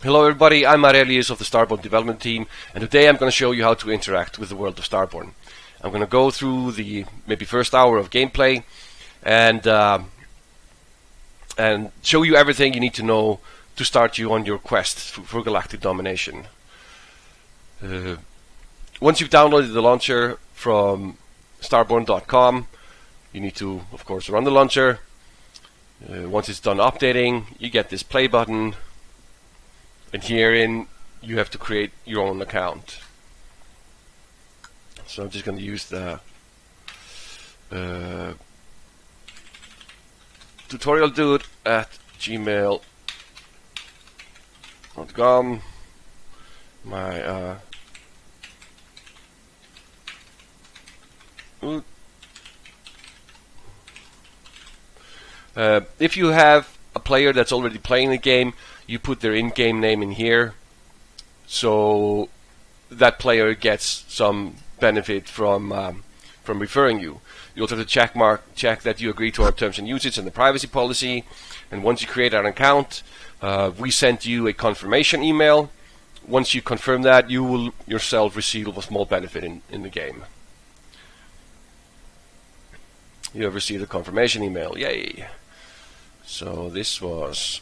Hello everybody, I'm Aurelius of the Starborne development team, and today I'm going to show you how to interact with the world of Starborne. I'm going to go through the maybe first hour of gameplay and show you everything you need to know to start you on your quest for galactic domination. Once you've downloaded the launcher from starborne.com, you need to, of course, run the launcher. Once it's done updating, you get this play button. And herein, you have to create your own account. So I'm just going to use the tutorial dude at gmail.com. My if you have a player that's already playing the game, you put their in-game name in here, so that player gets some benefit from referring you. You also have to check that you agree to our terms and usage and the privacy policy. And once you create an account, we send you a confirmation email. Once you confirm that, you will yourself receive a small benefit in the game. You have received a confirmation email. Yay! So this was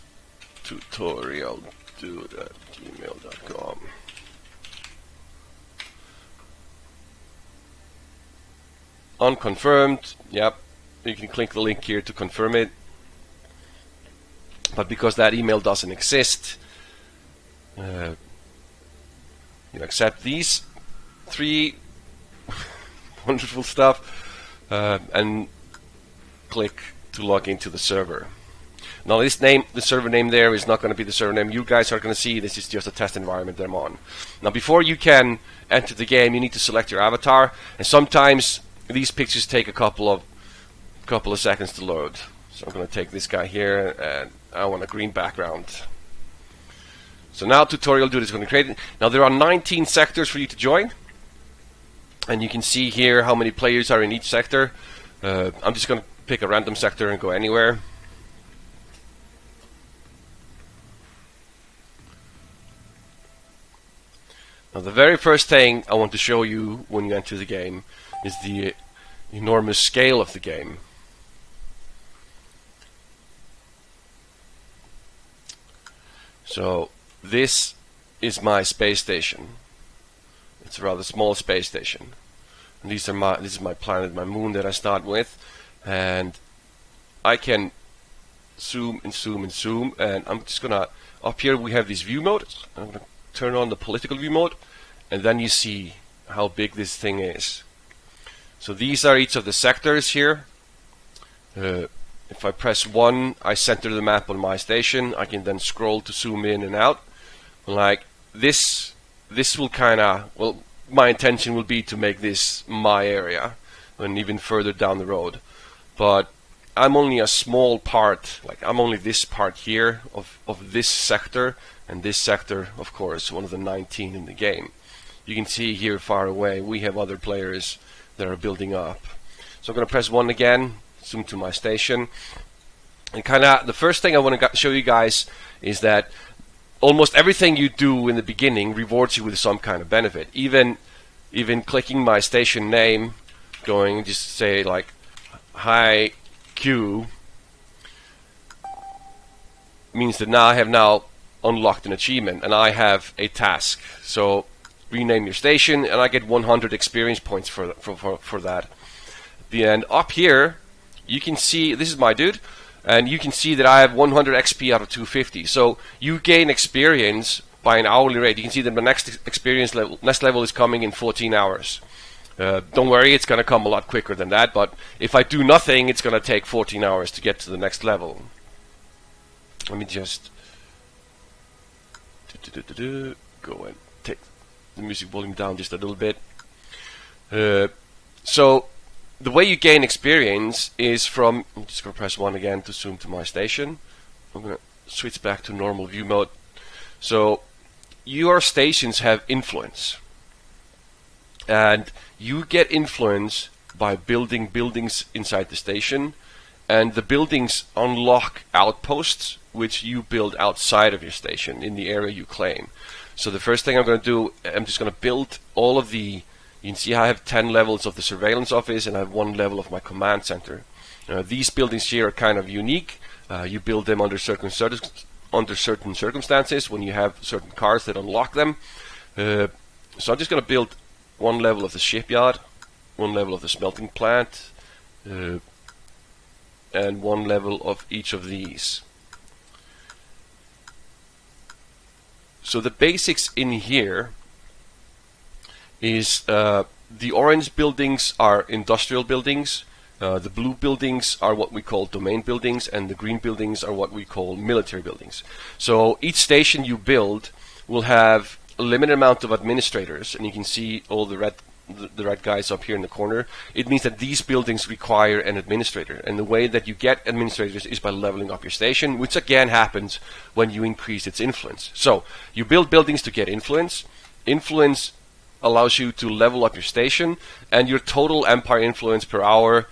tutorialdude@gmail.com. Unconfirmed, yep, you can click the link here to confirm it, but because that email doesn't exist, you accept these three wonderful stuff and click to log into the server. Now this name, the server name there is not going to be the server name you guys are going to see. This is just a test environment that I'm on. Now before you can enter the game, you need to select your avatar, and sometimes these pictures take a couple of seconds to load. So I'm going to take this guy here, and I want a green background. So now Tutorial Dude is going to create it. Now there are 19 sectors for you to join, and you can see here how many players are in each sector. I'm just going to pick a random sector and go anywhere. Now the very first thing I want to show you when you enter the game is the enormous scale of the game. So this is my space station. It's a rather small space station. And this is my planet, my moon that I start with, and I can zoom and zoom and zoom, and I'm just gonna, up here we have this view mode. I'm gonna turn on the political view mode, and then you see how big this thing is. So these are each of the sectors here. If I press 1, I center the map on my station. I can then scroll to zoom in and out. Like this will kinda, well, my intention will be to make this my area and even further down the road. But I'm only a small part, like I'm only this part here of this sector, and this sector, of course, one of the 19 in the game. You can see here far away we have other players that are building up. So I'm going to press 1 again, zoom to my station, and the first thing I want to show you guys is that almost everything you do in the beginning rewards you with some kind of benefit. Even clicking my station name, going just say like hi Q, means that now I have unlocked an achievement and I have a task. So rename your station, and I get 100 experience points for that. And up here you can see this is my dude, and you can see that I have 100 XP out of 250. So you gain experience by an hourly rate. You can see that the next level is coming in 14 hours. Don't worry, it's going to come a lot quicker than that, but if I do nothing, it's going to take 14 hours to get to the next level. Let me just go and take the music volume down just a little bit. So the way you gain experience is from, I'm just going to press 1 again to zoom to my station. I'm going to switch back to normal view mode. So your stations have influence, and you get influence by building buildings inside the station, and the buildings unlock outposts which you build outside of your station in the area you claim. So the first thing I'm going to do, I'm just going to build all of the, you can see I have 10 levels of the surveillance office and I have 1 level of my command center. These buildings here are kind of unique. You build them under certain circumstances when you have certain cards that unlock them. So I'm just going to build 1 level of the shipyard, 1 level of the smelting plant, and 1 level of each of these. So the basics in here is the orange buildings are industrial buildings, the blue buildings are what we call domain buildings, and the green buildings are what we call military buildings. So each station you build will have a limited amount of administrators, and you can see all the red guys up here in the corner. It means that these buildings require an administrator, and the way that you get administrators is by leveling up your station, which again happens when you increase its influence. So you build buildings to get influence. Influence allows you to level up your station, and your total empire influence per hour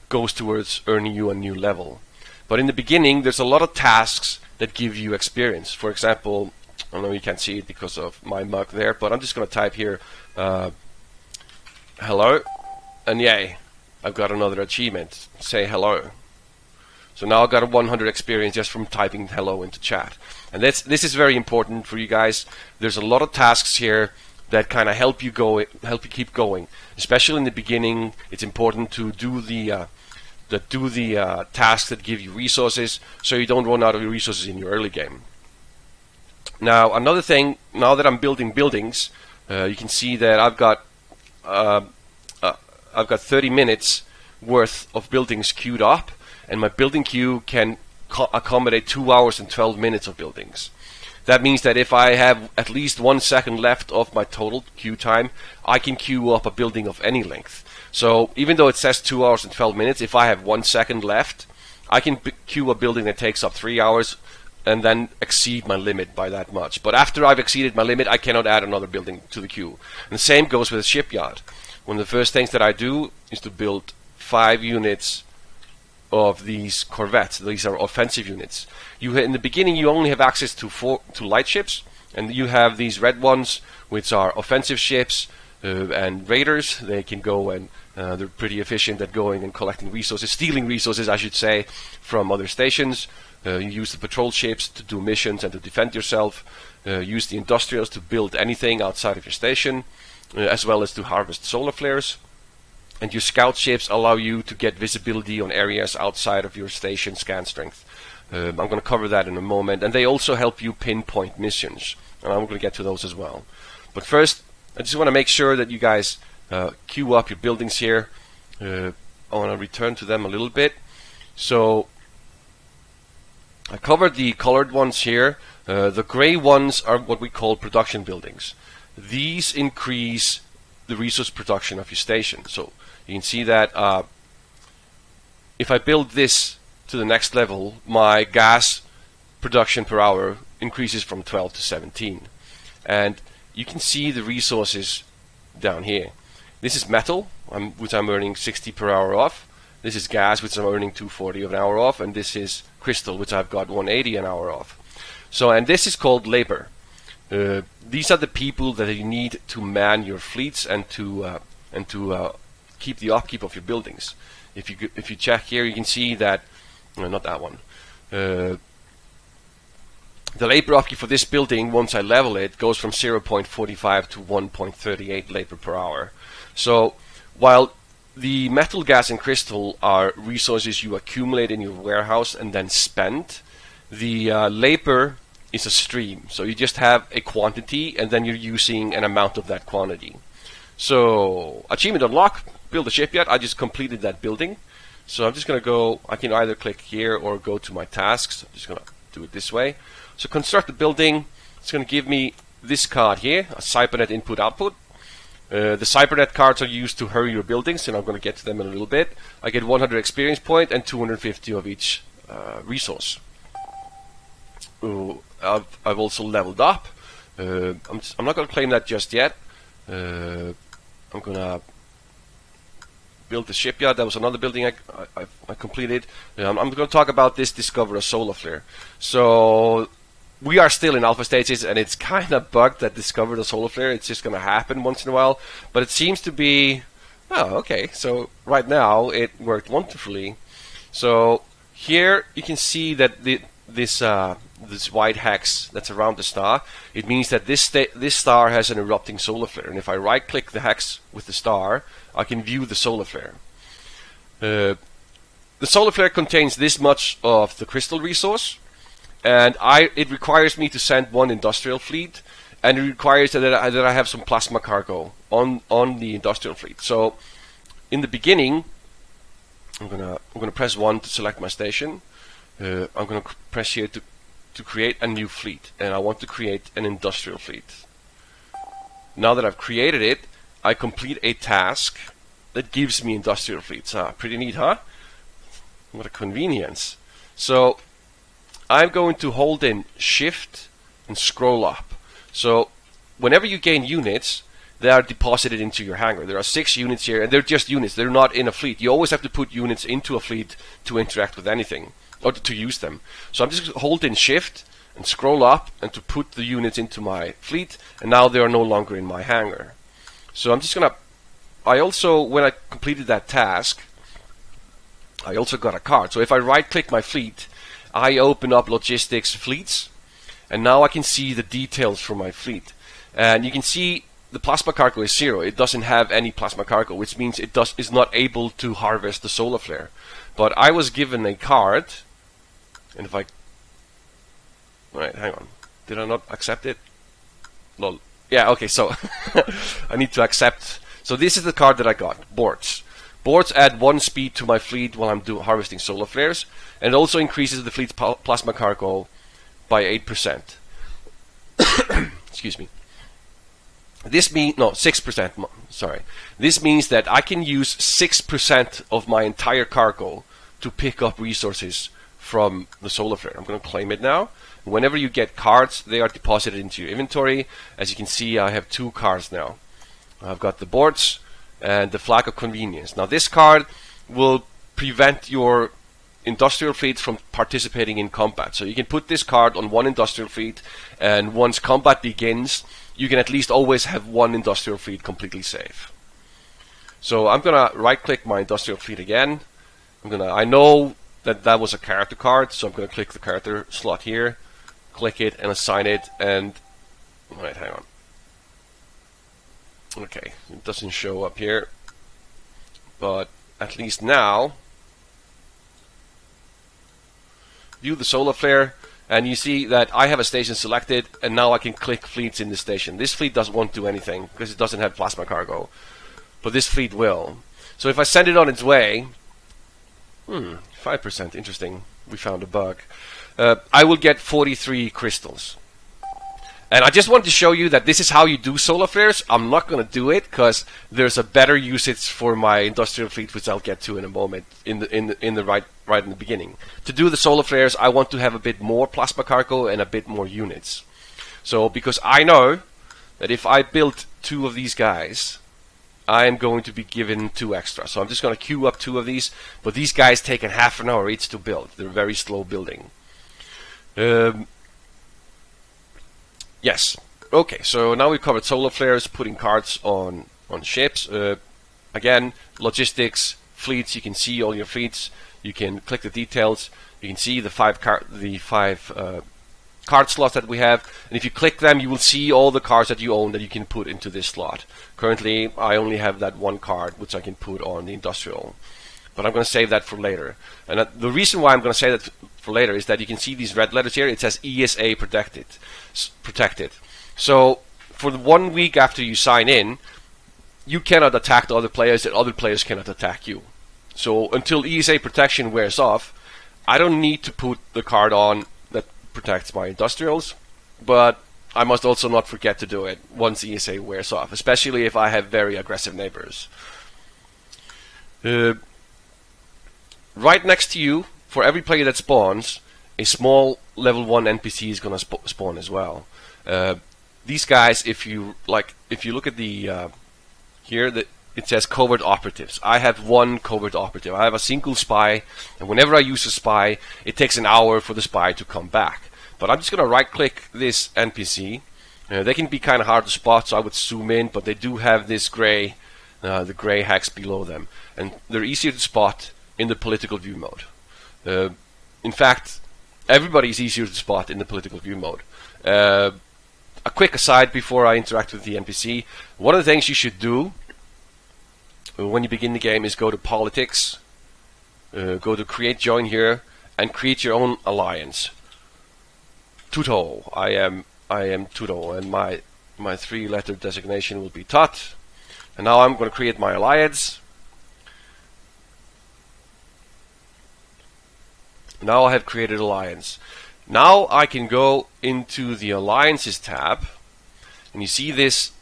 goes towards earning you a new level. But in the beginning, there's a lot of tasks that give you experience. For example, I know you can't see it because of my mug there, but I'm just going to type here hello, and yay, I've got another achievement. Say hello. So now I've got a 100 experience just from typing hello into chat. And this is very important for you guys. There's a lot of tasks here that kind of help you keep going. Especially in the beginning, it's important to do the tasks that give you resources, so you don't run out of resources in your early game. Now another thing, now that I'm building buildings, you can see that I've got 30 minutes worth of buildings queued up, and my building queue can accommodate 2 hours and 12 minutes of buildings. That means that if I have at least 1 second left of my total queue time, I can queue up a building of any length. So even though it says 2 hours and 12 minutes, if I have 1 second left, I can queue a building that takes up 3 hours and then exceed my limit by that much. But after I've exceeded my limit, I cannot add another building to the queue. And the same goes with the shipyard. One of the first things that I do is to build 5 units of these corvettes. These are offensive units. In the beginning, you only have access to light ships, and you have these red ones, which are offensive ships and raiders. They can go and they're pretty efficient at going and collecting resources, stealing resources, I should say, from other stations. You use the patrol ships to do missions and to defend yourself. Use the industrials to build anything outside of your station, as well as to harvest solar flares. And your scout ships allow you to get visibility on areas outside of your station scan strength. I'm going to cover that in a moment. And they also help you pinpoint missions, and I'm going to get to those as well. But first, I just want to make sure that you guys queue up your buildings here. I want to return to them a little bit. So I covered the colored ones here. The gray ones are what we call production buildings. These increase the resource production of your station. So you can see that if I build this to the next level, my gas production per hour increases from 12 to 17. And you can see the resources down here. This is metal, which I'm earning 60 per hour off. This is gas, which I'm earning 240 an hour off. And this is crystal, which I've got 180 an hour off. So, and this is called labor. These are the people that you need to man your fleets and to keep the upkeep of your buildings. If you check here, you can see that not that one. The labor upkeep for this building, once I level it, goes from 0.45 to 1.38 labor per hour. So while the metal, gas, and crystal are resources you accumulate in your warehouse and then spend, the labor is a stream. So you just have a quantity and then you're using an amount of that quantity. So achievement unlock, build a shipyard. I just completed that building. So I'm just going to go, I can either click here or go to my tasks. I'm just going to do it this way. So construct the building. It's going to give me this card here, a Cybernet input output. The Cybernet cards are used to hurry your buildings, and I'm going to get to them in a little bit. I get 100 experience point and 250 of each resource. I've also leveled up. I'm not going to claim that just yet. I'm going to built the shipyard. That was another building I completed. I'm going to talk about this discover a solar flare. So we are still in alpha stages, and it's kind of bugged that discover the solar flare. It's just going to happen once in a while, but it seems to be, oh, okay. So right now it worked wonderfully. So here you can see that this white hex that's around the star, it means that this star has an erupting solar flare. And if I right click the hex with the star, I can view the solar flare. The solar flare contains this much of the crystal resource, and it requires me to send one industrial fleet, and it requires that I have some plasma cargo on the industrial fleet. So in the beginning, I'm gonna press 1 to select my station. I'm gonna press here to create a new fleet, and I want to create an industrial fleet. Now that I've created it, I complete a task that gives me industrial fleets. Pretty neat, huh? What a convenience. So I'm going to hold in Shift and scroll up. So whenever you gain units, they are deposited into your hangar. There are 6 units here, and they're just units. They're not in a fleet. You always have to put units into a fleet to interact with anything, or to use them. So I'm just holding Shift and scroll up and to put the units into my fleet, and now they are no longer in my hangar. So I'm just gonna, I also, when I completed that task, I also got a card. So if I right click my fleet, I open up logistics fleets, and now I can see the details for my fleet. And you can see the plasma cargo is 0. It doesn't have any plasma cargo, which means it is not able to harvest the solar flare. But I was given a card, and if I, right, hang on, did I not accept it? Lol. Yeah, okay, so I need to accept. So this is the card that I got, boards. Boards add 1 speed to my fleet while I'm harvesting solar flares, and it also increases the fleet's plasma cargo by 8%. Excuse me. This means, no, 6%, sorry. This means that I can use 6% of my entire cargo to pick up resources from the solar flare. I'm going to claim it now. Whenever you get cards, they are deposited into your inventory. As you can see, I have 2 cards now. I've got the boards and the flag of convenience. Now this card will prevent your industrial fleet from participating in combat. So you can put this card on 1 industrial fleet, and once combat begins, you can at least always have 1 industrial fleet completely safe. So I'm gonna right click my industrial fleet again. I know that was a character card, so I'm gonna click the character slot here, click it and assign it, and right, hang on. Okay, it doesn't show up here, but at least now view the solar flare, and you see that I have a station selected, and now I can click fleets in the station. This fleet won't do anything because it doesn't have plasma cargo, but this fleet will. So if I send it on its way, 5%, interesting, we found a bug, I will get 43 crystals. And I just wanted to show you that this is how you do solar flares. I'm not going to do it because there's a better usage for my industrial fleet, which I'll get to in a moment. Right in the beginning, to do the solar flares, I want to have a bit more plasma cargo and a bit more units. So because I know that if I build 2 of these guys, I am going to be given 2 extra. So I'm just going to queue up 2 of these. But these guys take half an hour each to build. They're very slow building. Yes. Okay, so now we've covered solar flares, putting cards on ships. Again, logistics, fleets, you can see all your fleets. You can click the details. You can see the 5 card slots that we have. And if you click them, you will see all the cards that you own that you can put into this slot. Currently, I only have that 1 card, which I can put on the industrial. But I'm going to save that for later. And the reason why I'm going to save that for later is that you can see these red letters here. It says ESA protected. So for the 1 week after you sign in, you cannot attack the other players, and other players cannot attack you. So until ESA protection wears off, I don't need to put the card on that protects my industrials, but I must also not forget to do it once ESA wears off, especially if I have very aggressive neighbors. Right next to you, for every player that spawns, a small level 1 NPC is going to spawn as well. These guys, if you look at the here, it says covert operatives. I have one covert operative. I have a single spy, and whenever I use a spy, it takes an hour for the spy to come back. But I'm just going to right-click this NPC. They can be kind of hard to spot, so I would zoom in, but they do have this gray, the gray hex below them, and they're easier to spot in the political view mode. In fact, everybody is easier to spot in the political view mode. A quick aside before I interact with the NPC: one of the things you should do when you begin the game is go to politics, go to create join here, and create your own alliance. Tuto, I am Tuto, and my 3-letter designation will be Tut. And now I'm going to create my alliance. Now I have created alliance. Now I can go into the alliances tab, and you see this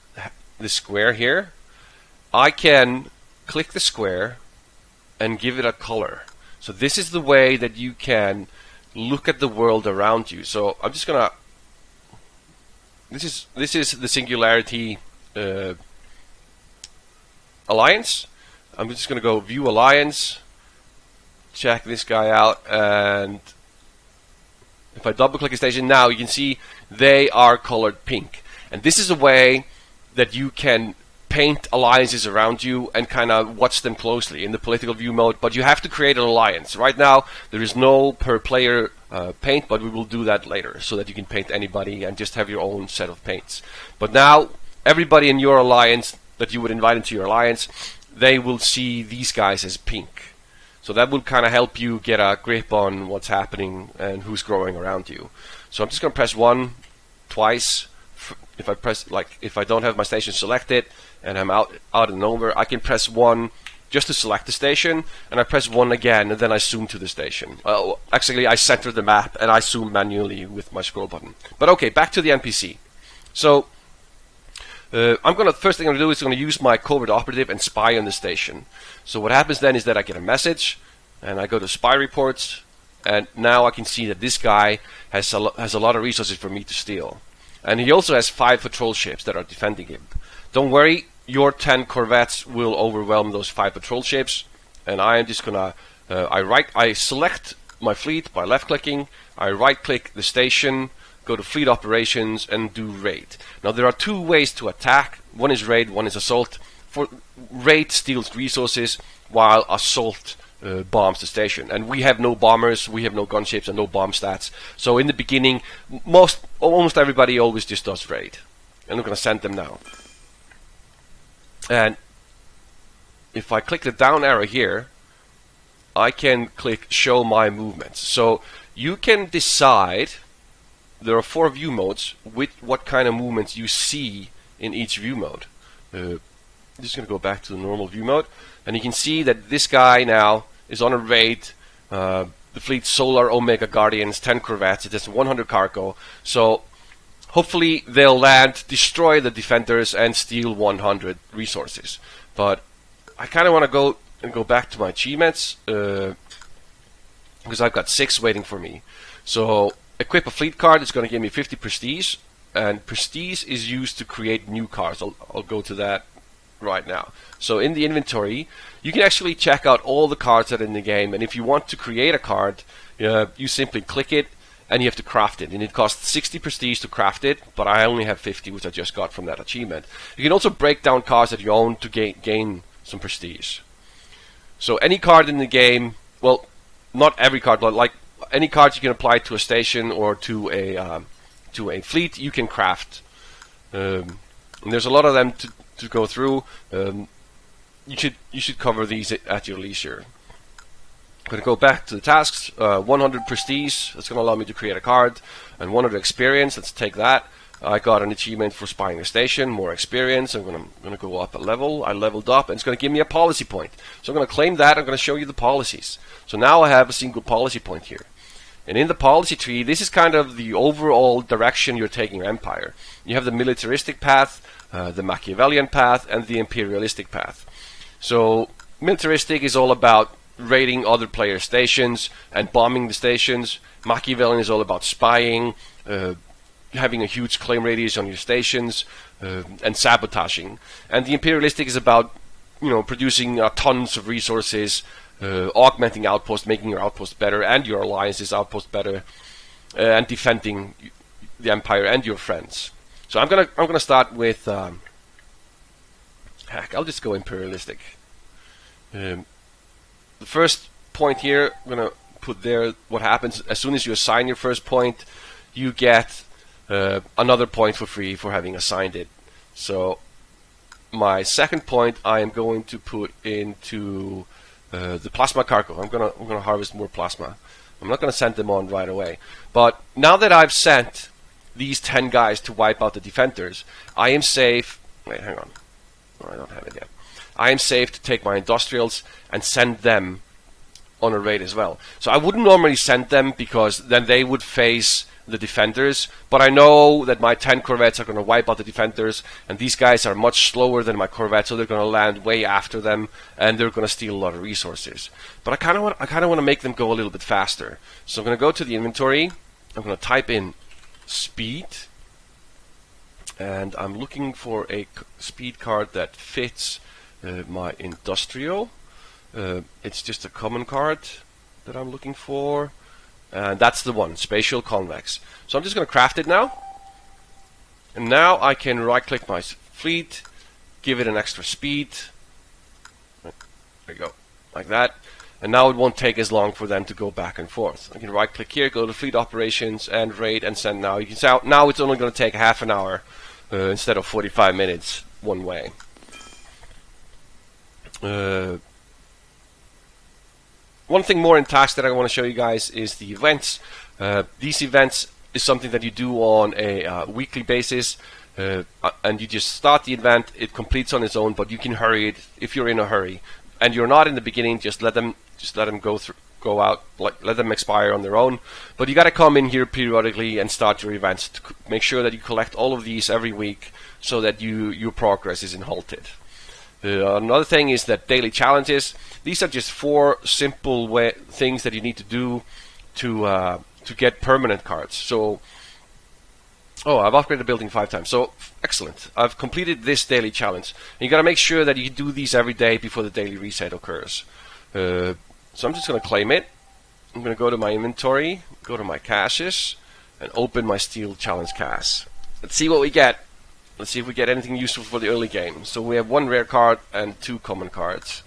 square here. I can click the square and give it a color. So this is the way that you can look at the world around you. So I'm just gonna. This is the Singularity alliance. I'm just gonna go view alliance, check this guy out, and if I double click a station now, you can see they are colored pink. And this is a way that you can paint alliances around you and kind of watch them closely in the political view mode, but you have to create an alliance. Right now there is no per player paint, but we will do that later so that you can paint anybody and just have your own set of paints. But now everybody in your alliance that you would invite into your alliance, they will see these guys as pink. So that will kind of help you get a grip on what's happening and who's growing around you. So I'm just going to press 1 twice. If I press, like, if I don't have my station selected and I'm out and over, I can press 1 just to select the station, and I press 1 again, and then I zoom to the station. Actually, I center the map and I zoom manually with my scroll button. But okay, back to the NPC. So first thing I'm going to do is going to use my covert operative and spy on the station. So what happens then is that I get a message, and I go to spy reports, and now I can see that this guy has a lot of resources for me to steal. And he also has 5 patrol ships that are defending him. Don't worry, your 10 corvettes will overwhelm those 5 patrol ships. And I am just gonna, I select my fleet by left-clicking. I right-click the station, go to fleet operations, and do raid. Now there are 2 ways to attack. One is raid, one is assault. For raid steals resources, while assault bombs the station. And we have no bombers, we have no gunships, and no bomb stats. So in the beginning, almost everybody always just does raid. And I'm going to send them now. And if I click the down arrow here, I can click show my movements. So you can decide, there are 4 view modes, with what kind of movements you see in each view mode. I'm just going to go back to the normal view mode, and you can see that this guy now is on a raid. The fleet Solar Omega Guardians, 10 corvettes, it has 100 cargo. So hopefully they'll land, destroy the defenders, and steal 100 resources. But I kind of want to go back to my achievements, because I've got 6 waiting for me. So equip a fleet card is going to give me 50 prestige, and prestige is used to create new cards. I'll go to that right now. So in the inventory, you can actually check out all the cards that are in the game, and if you want to create a card, you simply click it and you have to craft it, and it costs 60 prestige to craft it, but I only have 50, which I just got from that achievement. You can also break down cards that you own to gain some prestige. So any card in the game, well, not every card, but like any cards you can apply to a station or to a fleet, you can craft. And there's a lot of them to go through. You should cover these at your leisure. I'm going to go back to the tasks. 100 prestige, that's going to allow me to create a card, and 100 experience. Let's take that. I got an achievement for spying a station, more experience. I'm going to go up a level. I leveled up, and it's going to give me a policy point. So I'm going to claim that. I'm going to show you the policies. So now I have a single policy point here. And in the policy tree, this is kind of the overall direction you're taking your empire. You have the militaristic path, the Machiavellian path, and the imperialistic path. So militaristic is all about raiding other player stations and bombing the stations. Machiavellian is all about spying, having a huge claim radius on your stations, and sabotaging. And the imperialistic is about producing tons of resources, augmenting outposts, making your outpost better, and your alliance's outpost better, and defending the empire and your friends. So I'm gonna start with heck, I'll just go imperialistic. The first point here, I'm gonna put there. What happens as soon as you assign your first point, you get another point for free for having assigned it. So my second point I am going to put into the plasma cargo. I'm gonna harvest more plasma. I'm not gonna send them on right away. But now that I've sent these 10 guys to wipe out the defenders, I am safe. Wait, hang on. Oh, I don't have it yet. I am safe to take my industrials and send them on a raid as well. So I wouldn't normally send them because then they would face the defenders, but I know that my 10 corvettes are going to wipe out the defenders, and these guys are much slower than my corvettes, so they're going to land way after them, and they're going to steal a lot of resources. But I kind of want to make them go a little bit faster. So I'm going to go to the inventory. I'm going to type in speed, and I'm looking for a speed card that fits my industrial. It's just a common card that I'm looking for, and that's the one, spatial convex. So I'm just going to craft it now, and now I can right click my fleet, give it an extra speed. There you go, like that. And now it won't take as long for them to go back and forth. I can right click here, go to fleet operations and raid and send now. You can see now it's only going to take half an hour instead of 45 minutes one way. One thing more in tasks that I want to show you guys is the events. These events is something that you do on a weekly basis, and you just start the event. It completes on its own, but you can hurry it if you're in a hurry. And you're not in the beginning. Just let them go out. Let them expire on their own. But you got to come in here periodically and start your events to make sure that you collect all of these every week, so that your progress isn't halted. Another thing is that daily challenges. These are just 4 simple things that you need to do to get permanent cards. So, I've upgraded the building 5 times. So, excellent. I've completed this daily challenge. And you got to make sure that you do these every day before the daily reset occurs. So I'm just going to claim it. I'm going to go to my inventory, go to my caches, and open my steel challenge cache. Let's see what we get. Let's see if we get anything useful for the early game. So we have 1 rare card and 2 common cards.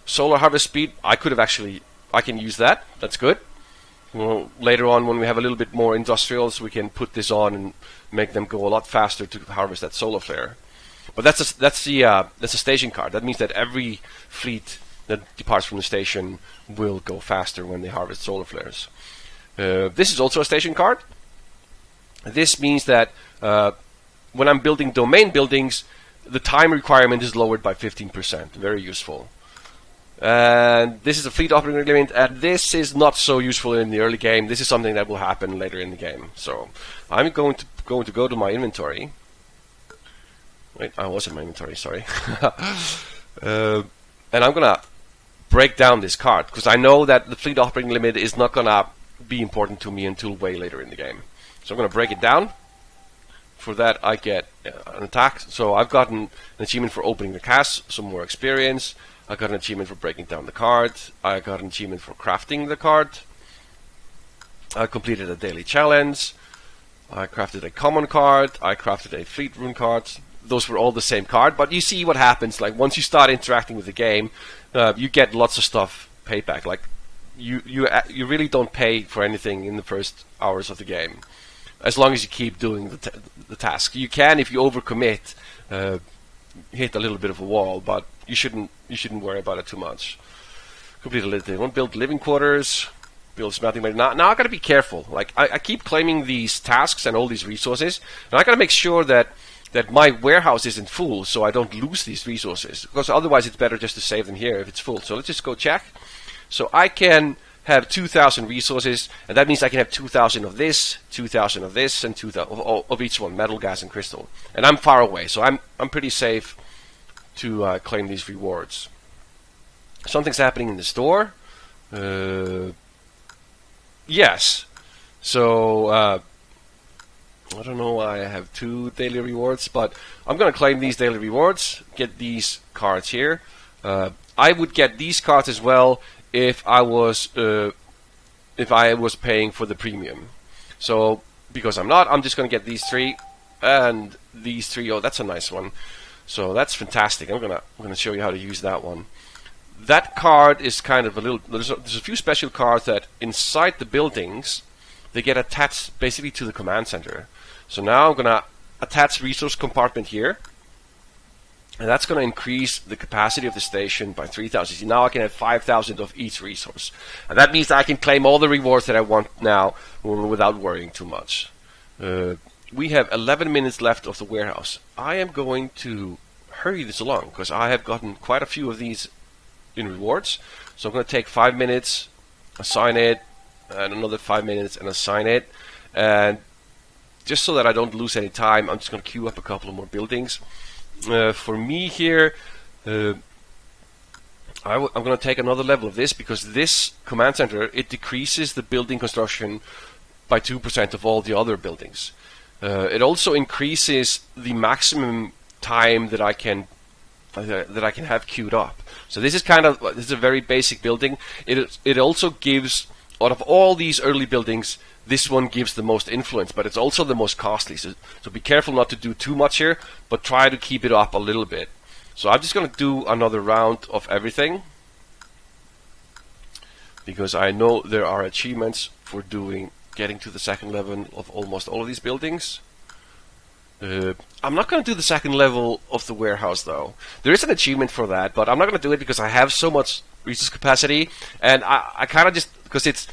Solar harvest speed, I can use that. That's good. Well, later on, when we have a little bit more industrials, we can put this on and make them go a lot faster to harvest that solar flare. But that's a station card. That means that every fleet that departs from the station will go faster when they harvest solar flares. This is also a station card. This means that when I'm building domain buildings, the time requirement is lowered by 15%. Very useful. And this is a fleet operating agreement, and this is not so useful in the early game. This is something that will happen later in the game. So I'm going to go to my inventory. Wait, I was in my inventory, sorry. And I'm gonna break down this card because I know that the fleet operating limit is not gonna be important to me until way later in the game. So I'm gonna break it down. For that I get an attack. So I've gotten an achievement for opening the cache, some more experience. I got an achievement for breaking down the card. I got an achievement for crafting the card. I completed a daily challenge. I crafted a common card. I crafted a fleet rune card. Those were all the same card, but you see what happens. Like once you start interacting with the game, you get lots of stuff paid back. Like you really don't pay for anything in the first hours of the game, as long as you keep doing the task. You can, if you overcommit, hit a little bit of a wall, but you shouldn't worry about it too much. Complete a little one. Build living quarters. Build smelting. Now I gotta be careful. Like I keep claiming these tasks and all these resources, and I gotta make sure that my warehouse isn't full, so I don't lose these resources. Because otherwise, it's better just to save them here if it's full. So let's just go check. So I can have 2,000 resources, and that means I can have 2,000 of this, 2,000 of this, and 2,000 of each one, metal, gas, and crystal. And I'm far away, so I'm pretty safe to claim these rewards. Something's happening in the store. Yes. So I don't know why I have 2 daily rewards, but I'm going to claim these daily rewards, get these cards here. I would get these cards as well if I was paying for the premium. So because I'm not, I'm just going to get these 3 and these 3. Oh, that's a nice one. So that's fantastic. I'm gonna show you how to use that one. That card is kind of a little. There's a few special cards that inside the buildings they get attached basically to the command center. So now I'm gonna attach resource compartment here, and that's gonna increase the capacity of the station by 3,000. Now I can have 5,000 of each resource, and that means I can claim all the rewards that I want now without worrying too much. We have 11 minutes left of the warehouse. I am going to hurry this along because I have gotten quite a few of these in rewards. So I'm going to take 5 minutes, assign it, and another 5 minutes and assign it. And just so that I don't lose any time, I'm just going to queue up a couple of more buildings. For me here, I'm going to take another level of this because this command center, it decreases the building construction by 2% of all the other buildings. It also increases the maximum time that I can have queued up. So this is this is a very basic building. It also gives, out of all these early buildings, this one gives the most influence, but it's also the most costly. So be careful not to do too much here, but try to keep it up a little bit. So I'm just going to do another round of everything because I know there are achievements for getting to the second level of almost all of these buildings. I'm not going to do the second level of the warehouse though. There is an achievement for that, but I'm not going to do it because I have so much resource capacity, and I kind of just, because it's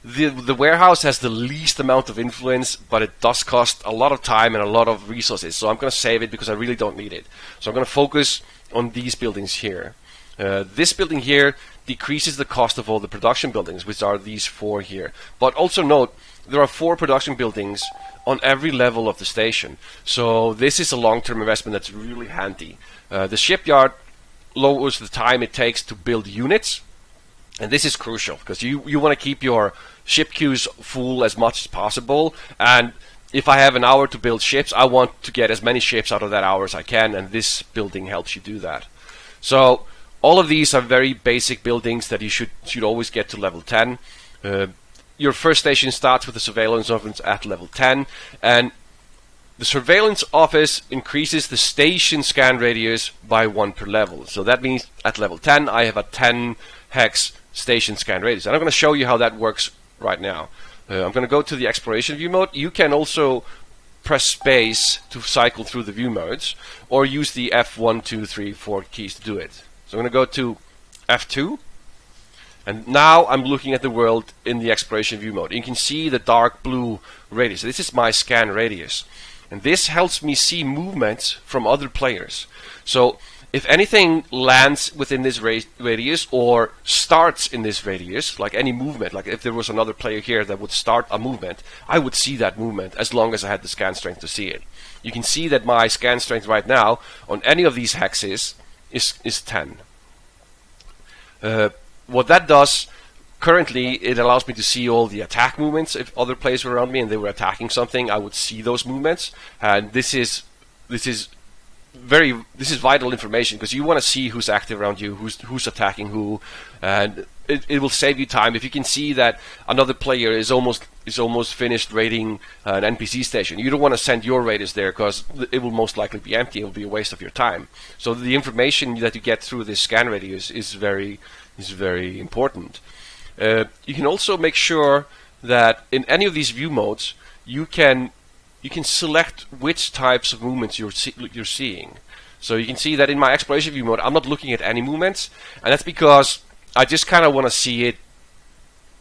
the warehouse has the least amount of influence, but it does cost a lot of time and a lot of resources. So I'm going to save it because I really don't need it. So I'm going to focus on these buildings here. This building here decreases the cost of all the production buildings, which are these 4 here. But also note, there are 4 production buildings on every level of the station. So this is a long-term investment that's really handy. The shipyard lowers the time it takes to build units, and this is crucial because you want to keep your ship queues full as much as possible. And if I have an hour to build ships, I want to get as many ships out of that hour as I can, and this building helps you do that. So all of these are very basic buildings that you should always get to level 10. Your first station starts with the surveillance office at level 10, and the surveillance office increases the station scan radius by 1 per level. So that means at level 10 I have a 10 hex station scan radius, and I'm going to show you how that works right now. I'm going to go to the exploration view mode. You can also press space to cycle through the view modes, or use the F1, 2, 3, 4 keys to do it. So I'm going to go to F2, and now I'm looking at the world in the exploration view mode. You can see the dark blue radius. This is my scan radius, and this helps me see movements from other players. So if anything lands within this radius or starts in this radius, like any movement, like if there was another player here that would start a movement, I would see that movement as long as I had the scan strength to see it. You can see that my scan strength right now on any of these hexes is 10. What that does, currently, it allows me to see all the attack movements. If other players were around me and they were attacking something, I would see those movements. And this is vital information because you want to see who's active around you, who's attacking who, and it will save you time. If you can see that another player is almost finished raiding an NPC station, you don't want to send your raiders there because it will most likely be empty. It will be a waste of your time. So the information that you get through this scan radius is very important. You can also make sure that in any of these view modes you can select which types of movements you're seeing. So you can see that in my exploration view mode, I'm not looking at any movements, and that's because I just kind of want to see it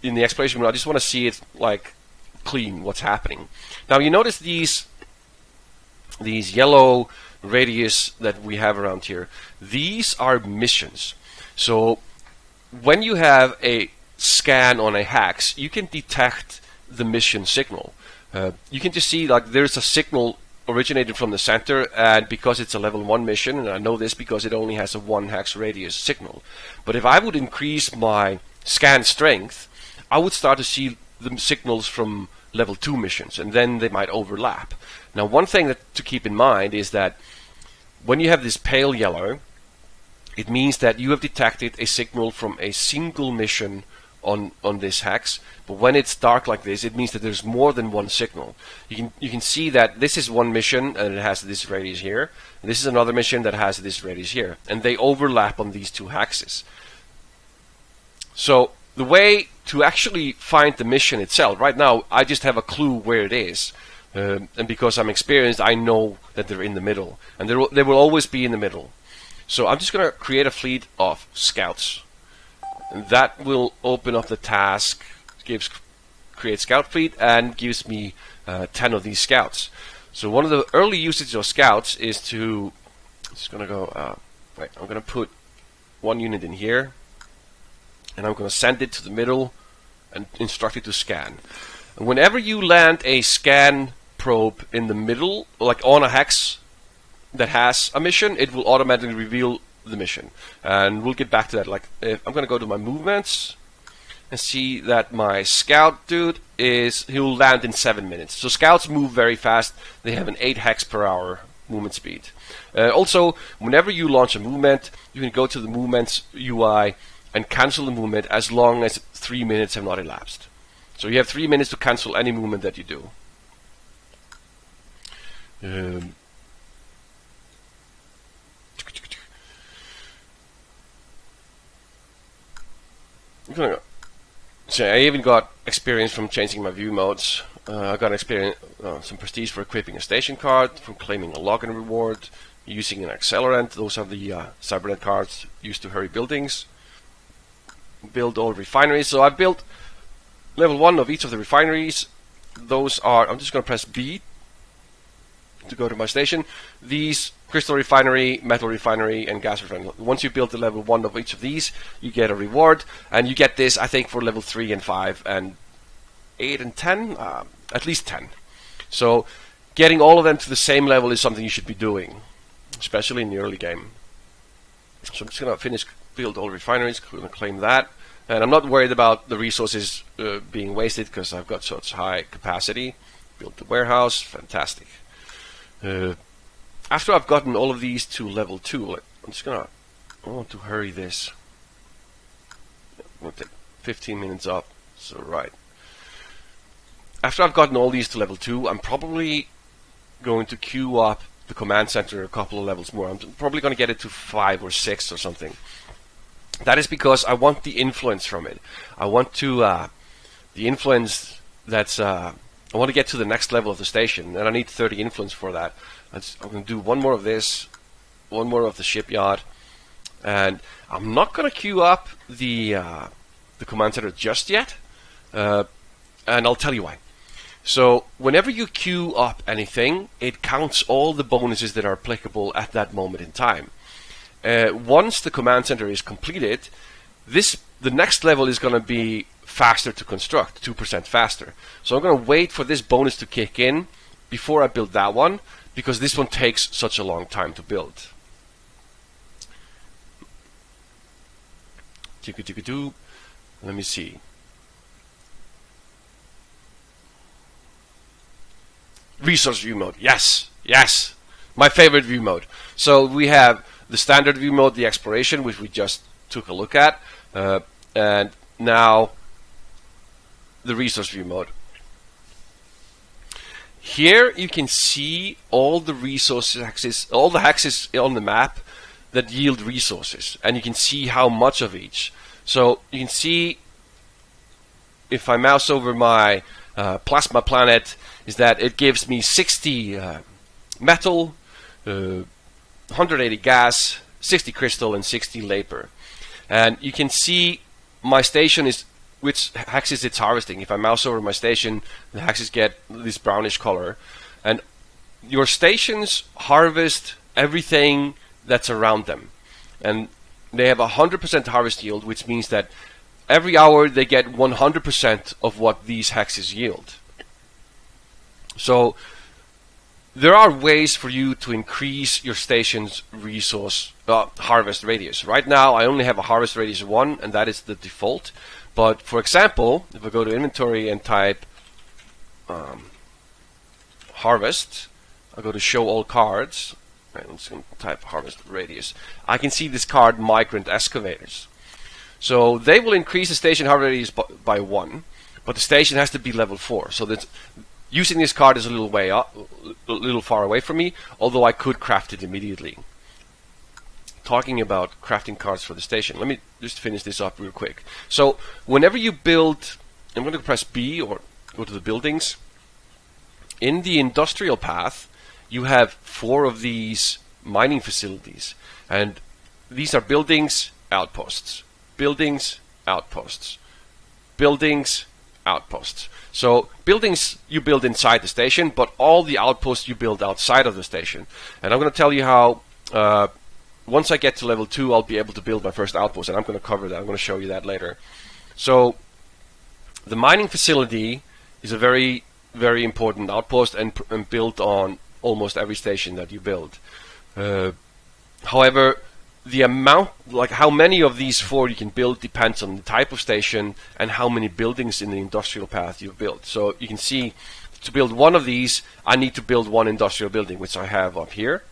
in the exploration mode. I just want to see it like clean, what's happening. Now you notice these yellow radius that we have around here. These are missions. So when you have a scan on a hex, you can detect the mission signal. You can just see like there's a signal originated from the center, and because it's a level 1 mission, and I know this because it only has a 1 hex radius signal. But if I would increase my scan strength, I would start to see the signals from level 2 missions, and then they might overlap. Now one thing to keep in mind is that when you have this pale yellow, it means that you have detected a signal from a single mission on this hex. But when it's dark like this, it means that there's more than one signal. You can see that this is one mission and it has this radius here, and this is another mission that has this radius here, and they overlap on these two hexes. So the way to actually find the mission itself, right now I just have a clue where it is, and because I'm experienced, I know that they're in the middle, and they will always be in the middle. So I'm just going to create a fleet of scouts, and that will open up the task, create scout fleet, and gives me 10 of these scouts. So one of the early usages of scouts is to, I'm going to put one unit in here, and I'm going to send it to the middle and instruct it to scan. And whenever you land a scan probe in the middle, like on a hex that has a mission, it will automatically reveal the mission. And we'll get back to that. Like, if I'm going to go to my movements and see that my scout dude he'll land in 7 minutes. So scouts move very fast. They have an 8 hex per hour movement speed. Also, whenever you launch a movement, you can go to the movements UI and cancel the movement as long as 3 minutes have not elapsed. So you have 3 minutes to cancel any movement that you do. So I even got experience from changing my view modes. I got experience, some prestige for equipping a station card, from claiming a login reward, using an accelerant. Those are the cybernet cards used to hurry buildings. Build all refineries. So I built level 1 of each of the refineries. Those are, I'm just going to press B to go to my station. These: crystal refinery, metal refinery, and gas refinery. Once you build the level 1 of each of these, you get a reward, and you get this, I think, for level 3 and 5 and 8 and 10, at least 10. So getting all of them to the same level is something you should be doing, especially in the early game. So I'm just going to finish build all refineries, going to claim that, and I'm not worried about the resources being wasted because I've got such high capacity. Build the warehouse, fantastic. After I've gotten all of these to level 2, I want to hurry this. I'm going to take 15 minutes up, so right. After I've gotten all these to level 2, I'm probably going to queue up the command center a couple of levels more. I'm probably going to get it to 5 or 6 or something. That is because I want the influence from it. I want to, the influence that's, I want to get to the next level of the station, and I need 30 influence for that. I'm going to do one more of this, one more of the shipyard, and I'm not going to queue up the command center just yet, and I'll tell you why. So whenever you queue up anything, it counts all the bonuses that are applicable at that moment in time. Once the command center is completed, the next level is going to be faster to construct, 2% faster. So I'm going to wait for this bonus to kick in before I build that one, because this one takes such a long time to build. Let me see. Resource view mode. Yes, yes, my favorite view mode. So we have the standard view mode, the exploration, which we just took a look at, and now the resource view mode. Here you can see all the resource axes, all the axes on the map that yield resources, and you can see how much of each. So you can see, if I mouse over my plasma planet, is that it gives me 60 metal, 180 gas, 60 crystal, and 60 labor. And you can see my station is which hexes it's harvesting. If I mouse over my station, the hexes get this brownish color. And your stations harvest everything that's around them. And they have 100% harvest yield, which means that every hour they get 100% of what these hexes yield. So there are ways for you to increase your station's resource harvest radius. Right now I only have a harvest radius of 1, and that is the default. But for example, if I go to inventory and type harvest, I go to show all cards, Right, I'm just going to type harvest radius. I can see this card migrant excavators. So they will increase the station harvest radius by 1, but the station has to be level 4. So that using this card is a little way up, a little far away from me, although I could craft it immediately. Talking about crafting cards for the station, let me just finish this up real quick. So whenever you build, I'm going to press B or go to the buildings. In the industrial path, you have 4 of these mining facilities, and these are buildings, outposts, buildings, outposts, buildings, outposts. So buildings you build inside the station, but all the outposts you build outside of the station. And I'm going to tell you how once I get to level 2, I'll be able to build my first outpost, and I'm going to cover that. I'm going to show you that later. So the mining facility is a very, very important outpost and built on almost every station that you build. However, the amount, like how many of these 4 you can build, depends on the type of station and how many buildings in the industrial path you've built. So you can see, to build one of these, I need to build 1 industrial building, which I have up here.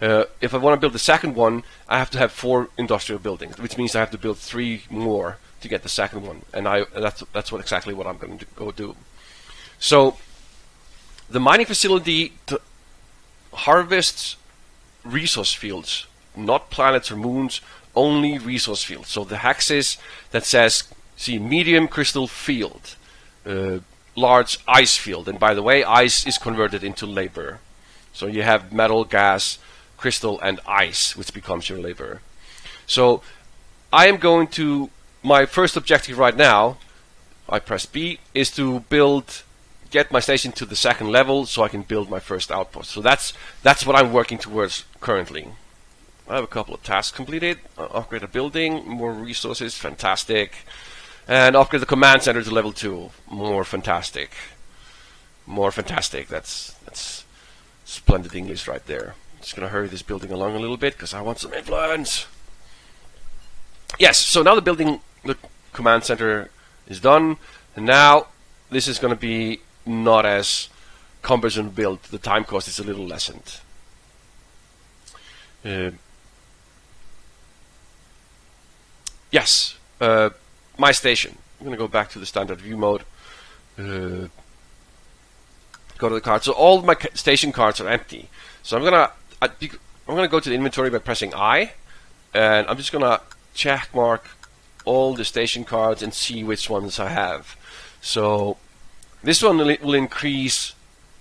If I want to build the second one, I have to have 4 industrial buildings, which means I have to build 3 more to get the second one, and that's exactly what I'm going to go do. So the mining facility harvests resource fields, not planets or moons, only resource fields. So the hexes that says, see, medium crystal field, large ice field, and by the way, ice is converted into labor. So you have metal, gas, crystal, and ice, which becomes your labor. So I am going to, my first objective right now, I press B, is to get my station to the 2nd level so I can build my first outpost. So that's what I'm working towards currently. I have a couple of tasks completed. Upgrade a building, more resources, fantastic. And upgrade the command center to level 2, more fantastic. More fantastic, that's splendid English right there. Just going to hurry this building along a little bit because I want some influence. Yes, so now the command center is done, and now this is going to be not as cumbersome build. The time cost is a little lessened. Yes, my station. I'm going to go back to the standard view mode. Go to the card. So all my station cards are empty. So I'm going to go to the inventory by pressing I, and I'm just going to check mark all the station cards and see which ones I have. So this one will increase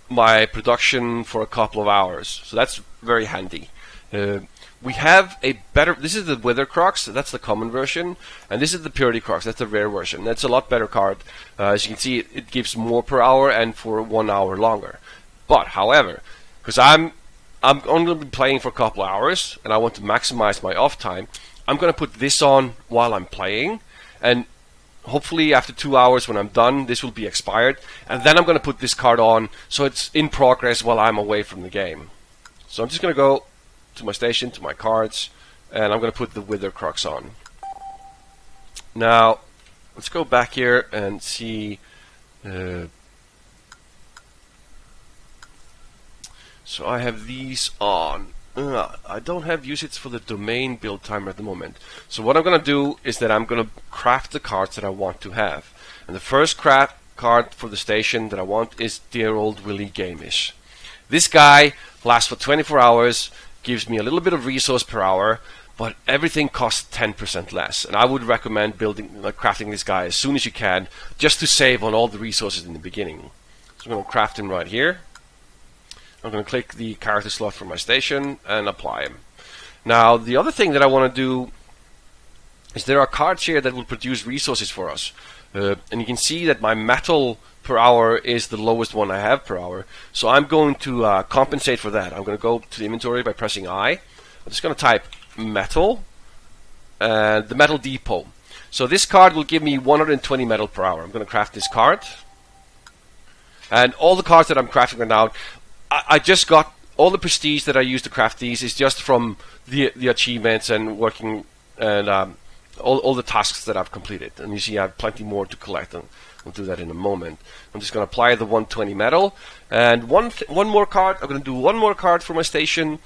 my production for a couple of hours, so that's very handy. We have a better, this is the Wither Crux, that's the common version, and this is the Purity Crux, that's the rare version. That's a lot better card. As you can see, it gives more per hour and for 1 hour longer. But however, because I'm only going to be playing for a couple of hours and I want to maximize my off time, I'm going to put this on while I'm playing, and hopefully after 2 hours when I'm done, this will be expired, and then I'm going to put this card on so it's in progress while I'm away from the game. So I'm just going to go to my station, to my cards, and I'm going to put the Wither Crux on. Now, let's go back here and see. So I have these on. I don't have usage for the domain build timer at the moment. So what I'm going to do is that I'm going to craft the cards that I want to have. And the first craft card for the station that I want is Dear Old Willie Gamish. This guy lasts for 24 hours, gives me a little bit of resource per hour, but everything costs 10% less. And I would recommend crafting this guy as soon as you can, just to save on all the resources in the beginning. So I'm going to craft him right here. I'm going to click the character slot for my station and apply him. Now, the other thing that I want to do is there are cards here that will produce resources for us. And you can see that my metal per hour is the lowest one I have per hour. So I'm going to compensate for that. I'm going to go to the inventory by pressing I. I'm just going to type metal and the metal depot. So this card will give me 120 metal per hour. I'm going to craft this card. And all the cards that I'm crafting right now, I just got all the prestige that I used to craft these is just from the achievements and working and all the tasks that I've completed. And you see I have plenty more to collect, and I'll do that in a moment. I'm just going to apply the 120 metal and one more card. I'm going to do one more card for my station,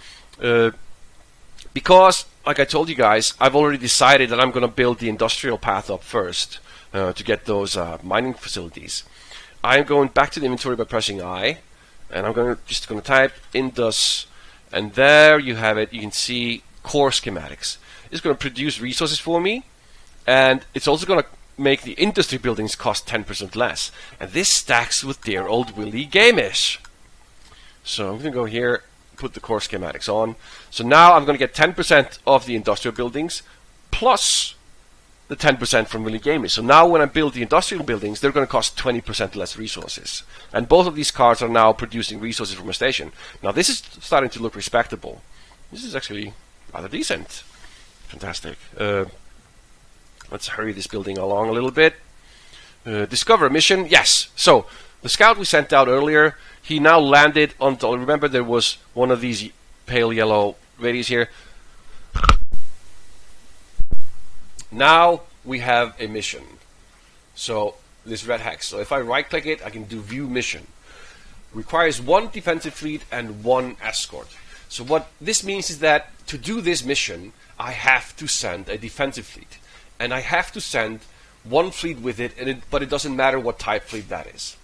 Because, like I told you guys, I've already decided that I'm going to build the industrial path up first to get those mining facilities. I'm going back to the inventory by pressing I, and I'm just going to type indus, and there you have it. You can see core schematics. It's going to produce resources for me, and it's also going to make the industry buildings cost 10% less. And this stacks with dear old Willy Gamish. So I'm going to go here, put the core schematics on. So now I'm going to get 10% of the industrial buildings plus the 10% from Willy Gamish. So now when I build the industrial buildings, they're going to cost 20% less resources. And both of these cards are now producing resources from a station. Now this is starting to look respectable. This is actually rather decent. Fantastic. Let's hurry this building along a little bit. Discover a mission. Yes. So the scout we sent out earlier, he now landed on. Remember, there was one of these pale yellow radius here. Now we have a mission. So this red hex. So if I right click it, I can do view mission. Requires 1 defensive fleet and 1 escort. So what this means is that to do this mission, I have to send a defensive fleet. And I have to send 1 fleet with it, but it doesn't matter what type fleet that is.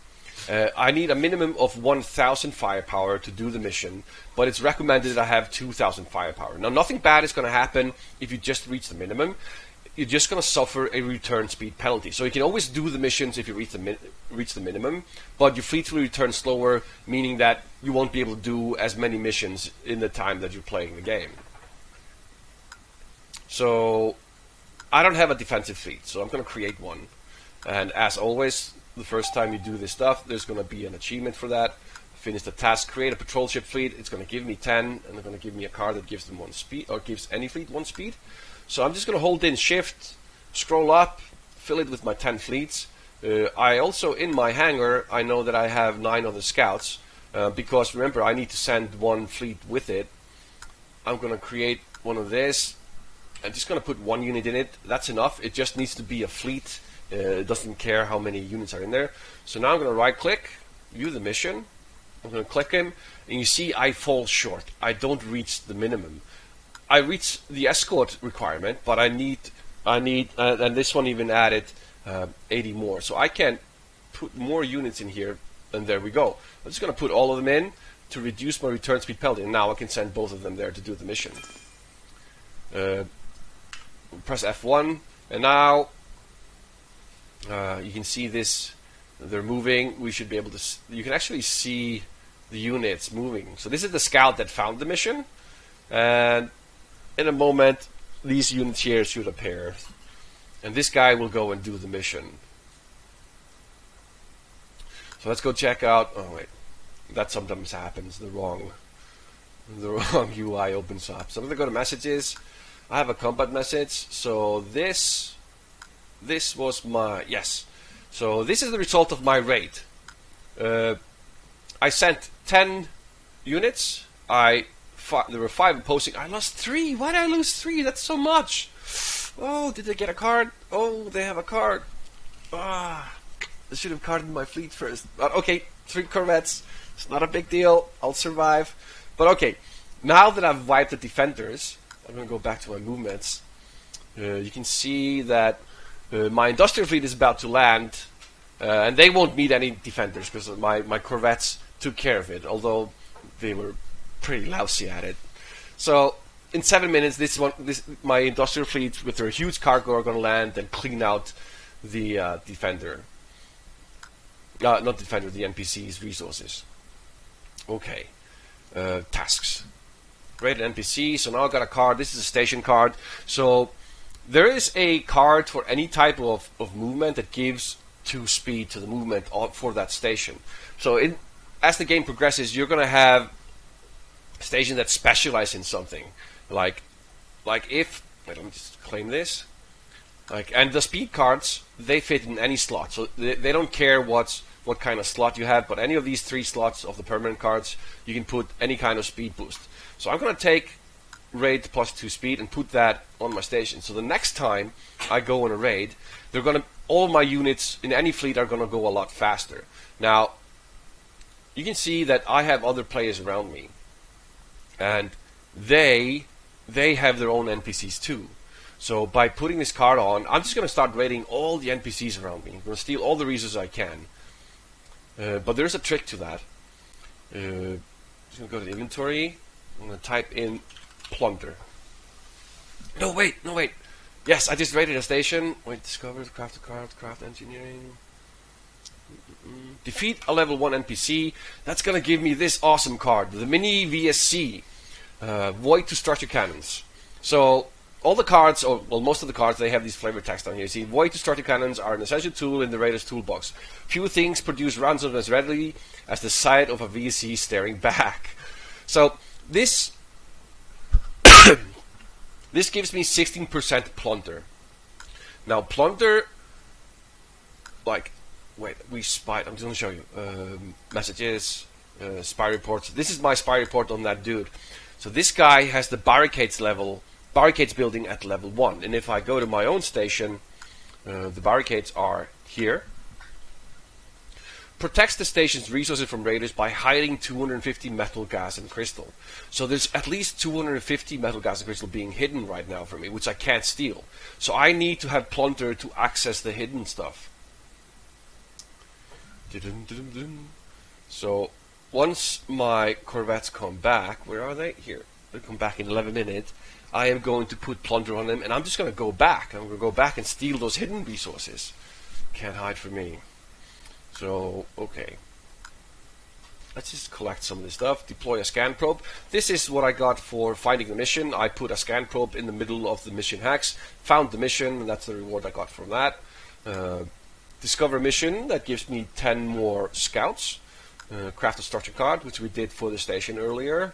I need a minimum of 1,000 firepower to do the mission, but it's recommended that I have 2,000 firepower. Now, nothing bad is going to happen if you just reach the minimum. You're just going to suffer a return speed penalty. So you can always do the missions if you reach the minimum, but your fleet will return slower, meaning that you won't be able to do as many missions in the time that you're playing the game. So I don't have a defensive fleet, so I'm going to create one. And as always, the first time you do this stuff, there's going to be an achievement for that. Finish the task, create a patrol ship fleet. It's going to give me 10, and they're going to give me a card that gives them 1 speed, or gives any fleet 1 speed. So I'm just going to hold in shift, scroll up, fill it with my 10 fleets. I also, in my hangar, I know that I have 9 other scouts, because remember, I need to send 1 fleet with it. I'm going to create one of this. I'm just going to put 1 unit in it. That's enough. It just needs to be a fleet. It doesn't care how many units are in there. So now I'm going to right click, view the mission. I'm going to click him, and you see I fall short. I don't reach the minimum. I reach the escort requirement, but I need, and this one even added 80 more. So I can put more units in here, and there we go. I'm just going to put all of them in to reduce my return speed penalty. And now I can send both of them there to do the mission. Press F1, and now you can see this. They're moving. We should be able to. You can actually see the units moving. So this is the scout that found the mission, and in a moment, these units here should appear, and this guy will go and do the mission. So let's go check out. Oh wait, that sometimes happens. The wrong UI opens up. So I'm gonna go to messages. I have a combat message. So this was my yes. So this is the result of my raid. I sent 10 units. There were 5 opposing. I lost 3. Why did I lose 3? That's so much. Oh, did they get a card? Oh, they have a card. I should have carded my fleet first. But okay, 3 corvettes. It's not a big deal. I'll survive. But okay, now that I've wiped the defenders, I'm going to go back to my movements. You can see that my industrial fleet is about to land, and they won't meet any defenders because my corvettes took care of it, although they were pretty lousy at it. So in 7 minutes, my industrial fleet with their huge cargo are going to land and clean out the defender. Not defender, the NPC's resources. Okay, tasks. Rated NPC. So now I got a card. This is a station card. So there is a card for any type of movement that gives 2 speed to the movement for that station. So as the game progresses, you're going to have stations that specialize in something. Like if... Wait, let me just claim this. And the speed cards, they fit in any slot. So they don't care what kind of slot you have, but any of these 3 slots of the permanent cards, you can put any kind of speed boost. So I'm going to take raid plus 2 speed and put that on my station. So the next time I go on a raid, all my units in any fleet are going to go a lot faster. Now, you can see that I have other players around me, and they have their own NPCs too. So by putting this card on, I'm just going to start raiding all the NPCs around me. I'm going to steal all the resources I can. But there's a trick to that. I'm just going to go to the inventory. I'm going to type in plunder. No, wait. Yes, I just raided a station. Wait, discover, craft a card, craft engineering. Defeat a level 1 NPC. That's going to give me this awesome card, the Mini VSC. Void to start your cannons. So all the cards, or well, most of the cards, they have these flavor text on here. You see, void to start your cannons are an essential tool in the Raider's toolbox. Few things produce ransom as readily as the sight of a VSC staring back. So this this gives me 16% plunder. Now plunder, like, wait, we spied. I'm just going to show you messages, spy reports. This is my spy report on that dude. So this guy has the barricades building at level 1, and if I go to my own station, the barricades are here. Protects the station's resources from raiders by hiding 250 metal, gas, and crystal. So there's at least 250 metal, gas, and crystal being hidden right now for me, which I can't steal. So I need to have plunder to access the hidden stuff. So once my corvettes come back, where are they? Here. They come back in 11 minutes. I am going to put plunder on them, and I'm just going to go back. I'm going to go back and steal those hidden resources. Can't hide from me. So, okay. Let's just collect some of this stuff. Deploy a scan probe. This is what I got for finding the mission. I put a scan probe in the middle of the mission hex. Found the mission, and that's the reward I got from that. Discover mission. That gives me 10 more scouts. Craft a structure card, which we did for the station earlier.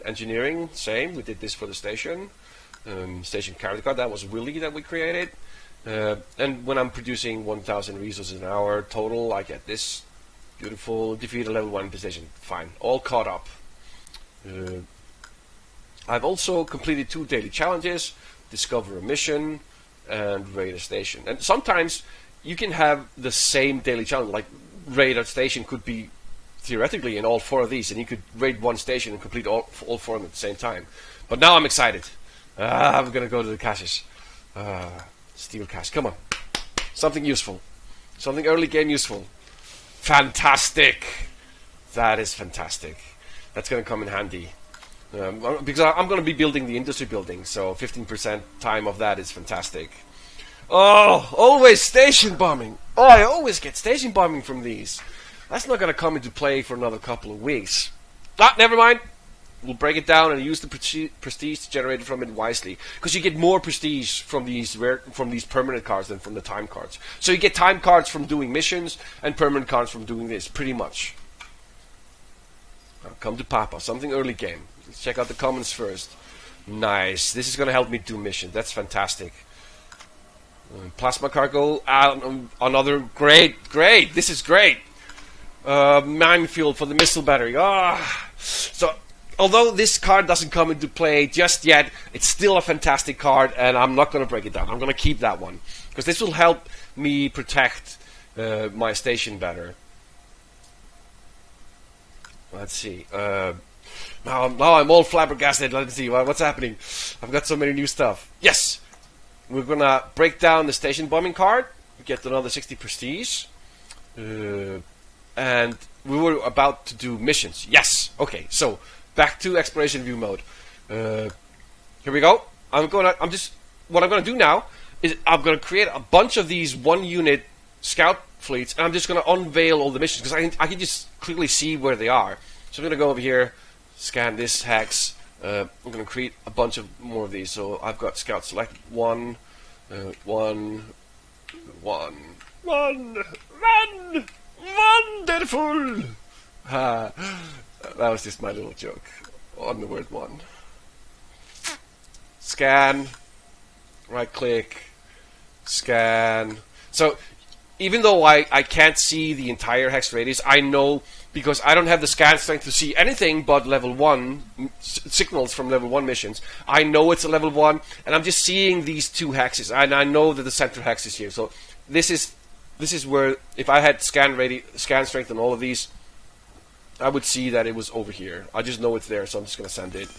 Engineering, same. We did this for the station. Station character card. That was Willy that we created. And when I'm producing 1,000 resources an hour total, I get this beautiful defeat a level 1 position. Fine, all caught up. I've also completed 2 daily challenges: discover a mission and raid a station. And sometimes you can have the same daily challenge, like raid a station could be theoretically in all 4 of these, and you could raid 1 station and complete all 4 of them at the same time. But now I'm excited. I'm gonna go to the caches. Steal cache, come on. Something useful. Something early game useful. Fantastic. That is fantastic. That's going to come in handy. Because I'm going to be building the industry building, so 15% time of that is fantastic. Oh, always station bombing. Oh, I always get station bombing from these. That's not going to come into play for another couple of weeks. Ah, never mind. We'll break it down and use the prestige generated from it wisely, because you get more prestige from these permanent cards than from the time cards. So you get time cards from doing missions and permanent cards from doing this, pretty much. Now come to Papa, something early game. Let's check out the comments first. Nice. This is going to help me do missions. That's fantastic. Plasma cargo. Another great. This is great. Minefield for the missile battery. So. Although this card doesn't come into play just yet, it's still a fantastic card, and I'm not going to break it down. I'm going to keep that one, because this will help me protect my station better. Let's see. Now I'm all flabbergasted. Let's see what's happening. I've got so many new stuff. Yes! We're going to break down the station bombing card. Get another 60 prestige. And we were about to do missions. Yes! Okay, so back to exploration view mode. Here we go. What I'm gonna do now is I'm gonna create a bunch of these 1-unit scout fleets, and I'm just gonna unveil all the missions, because I can just clearly see where they are. So I'm gonna go over here, scan this hex. I'm gonna create a bunch of more of these. So I've got scout select one, wonderful. That was just my little joke on the word one. Scan, right click, scan. So even though I can't see the entire hex radius, I know, because I don't have the scan strength to see anything but level 1 signals from level 1 missions. I know it's a level 1, and I'm just seeing these 2 hexes, and I know that the center hex is here. So this is where, if I had scan strength on all of these, I would see that it was over here. I just know it's there, so I'm just going to send it.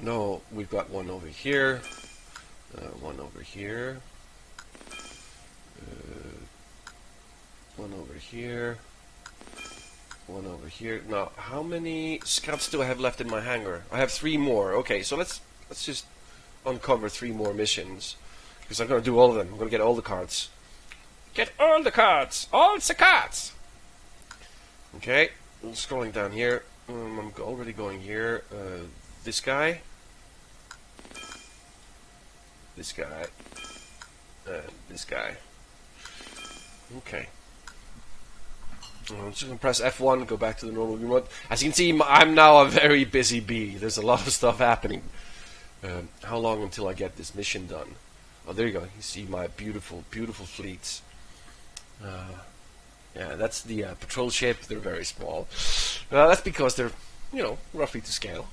No, we've got one over here. One over here. One over here. One over here. Now, how many scouts do I have left in my hangar? I have 3 more. Okay, so let's just uncover 3 more missions, because I'm going to do all of them. I'm going to get all the cards. Get all the cards! All the cards! Okay, I'm scrolling down here. I'm already going here. This guy. This guy. And this guy. Okay. I'm just going to press F1, go back to the normal remote. As you can see, I'm now a very busy bee. There's a lot of stuff happening. How long until I get this mission done? Oh, there you go. You see my beautiful, beautiful fleets. Yeah, that's the patrol ship. They're very small. That's because they're, roughly to scale.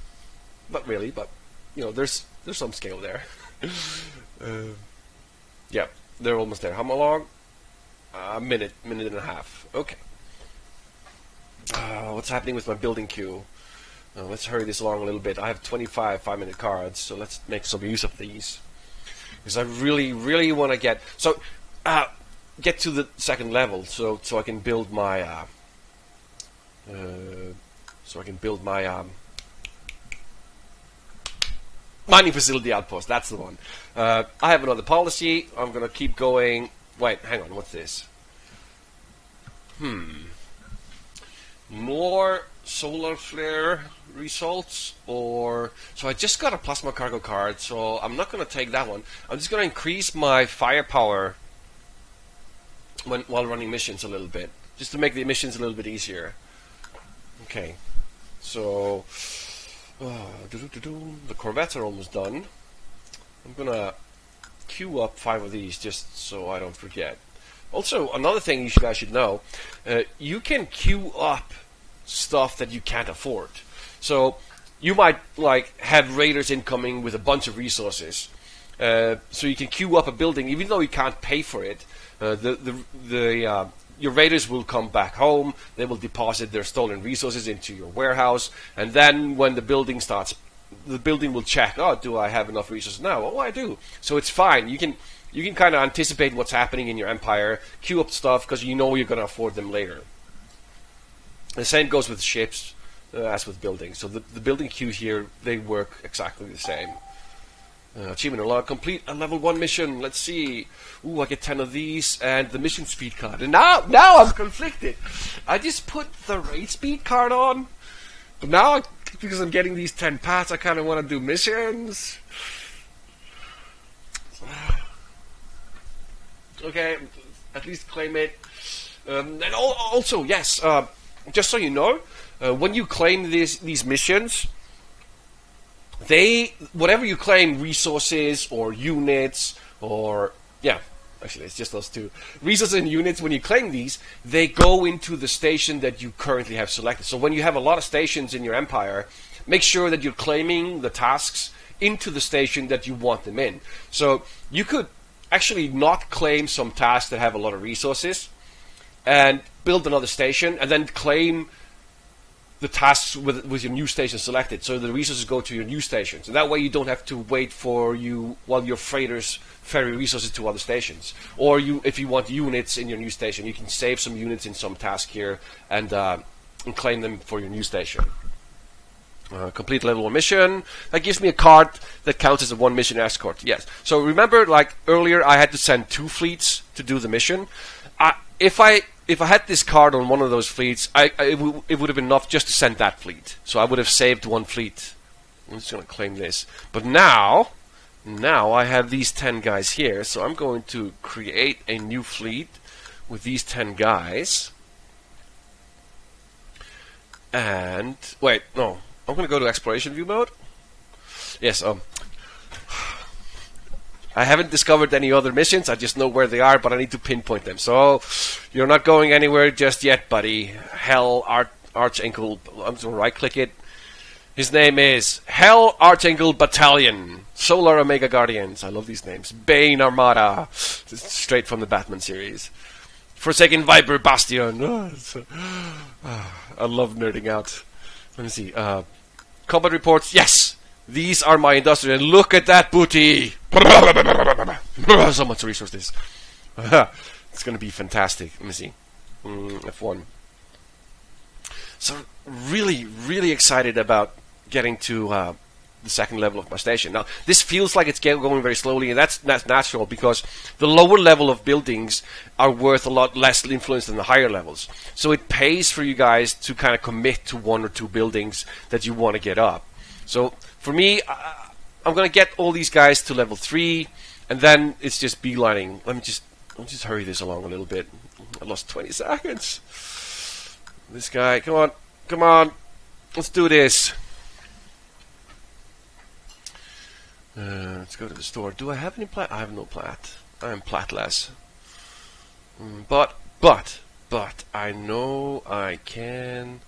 Not really, but, there's some scale there. Yeah, they're almost there. How long? A minute and a half. Okay. What's happening with my building queue? Let's hurry this along a little bit. I have 25 5-minute cards, so let's make some use of these. Because I really, really want to get to the 2nd level, so I can build my mining facility outpost. That's the one. I have another policy. I'm gonna keep going. Wait, hang on. What's this? More solar flare results, or so I just got a plasma cargo card, so I'm not going to take that one. I'm just going to increase my firepower while running missions a little bit, just to make the missions a little bit easier. Okay, so the corvettes are almost done. I'm going to queue up 5 of these just so I don't forget. Also, another thing you guys should know, you can queue up stuff that you can't afford. So you might have raiders incoming with a bunch of resources. So you can queue up a building, even though you can't pay for it. Your raiders will come back home. They will deposit their stolen resources into your warehouse, and then when the building starts, the building will check. Oh, do I have enough resources now? Oh, I do. So it's fine. You can kind of anticipate what's happening in your empire, queue up stuff because you know you're going to afford them later. The same goes with ships as with buildings. So the building queues here, they work exactly the same. Achievement unlocked. Complete a level 1 mission. Let's see. Ooh, I get 10 of these and the mission speed card. And now I'm conflicted. I just put the raid speed card on, but now because I'm getting these 10 paths, I kind of want to do missions. Okay, at least claim it. And also, yes, just so you know, when you claim these missions, whatever you claim, resources or units or, yeah, actually it's just those 2. Resources and units, when you claim these, they go into the station that you currently have selected. So when you have a lot of stations in your empire, make sure that you're claiming the tasks into the station that you want them in. So you could actually not claim some tasks that have a lot of resources and build another station and then claim the tasks with your new station selected, so the resources go to your new station. So that way you don't have to wait while your freighters ferry resources to other stations. Or if you want units in your new station, you can save some units in some task here and claim them for your new station. Complete level 1 mission. That gives me a card that counts as a 1 mission escort. Yes. So remember, earlier, I had to send 2 fleets to do the mission. If I had this card on one of those fleets, it would have been enough just to send that fleet. So I would have saved 1 fleet. I'm just going to claim this. But now I have these 10 guys here, so I'm going to create a new fleet with these 10 guys. And wait, no. I'm going to go to exploration view mode. Yes, I haven't discovered any other missions. I just know where they are, but I need to pinpoint them. So you're not going anywhere just yet, buddy. Hell Archangel. I'm going to right-click it. His name is Hell Archangel Battalion. Solar Omega Guardians. I love these names. Bane Armada. Straight from the Batman series. Forsaken Viper Bastion. I love nerding out. Let me see. Combat reports. Yes! These are my industrial. And look at that booty. So much resources. It's going to be fantastic. Let me see. F1. So really, really excited about getting to the second level of my station. Now, this feels like it's going very slowly, and that's natural because the lower level of buildings are worth a lot less influence than the higher levels. So it pays for you guys to kind of commit to 1 or 2 buildings that you want to get up. So for me, I'm going to get all these guys to level 3, and then it's just beelining. Let me just hurry this along a little bit. I lost 20 seconds. This guy, come on, let's do this. Let's go to the store. Do I have any plat? I have no plat. I am platless. But I know I can.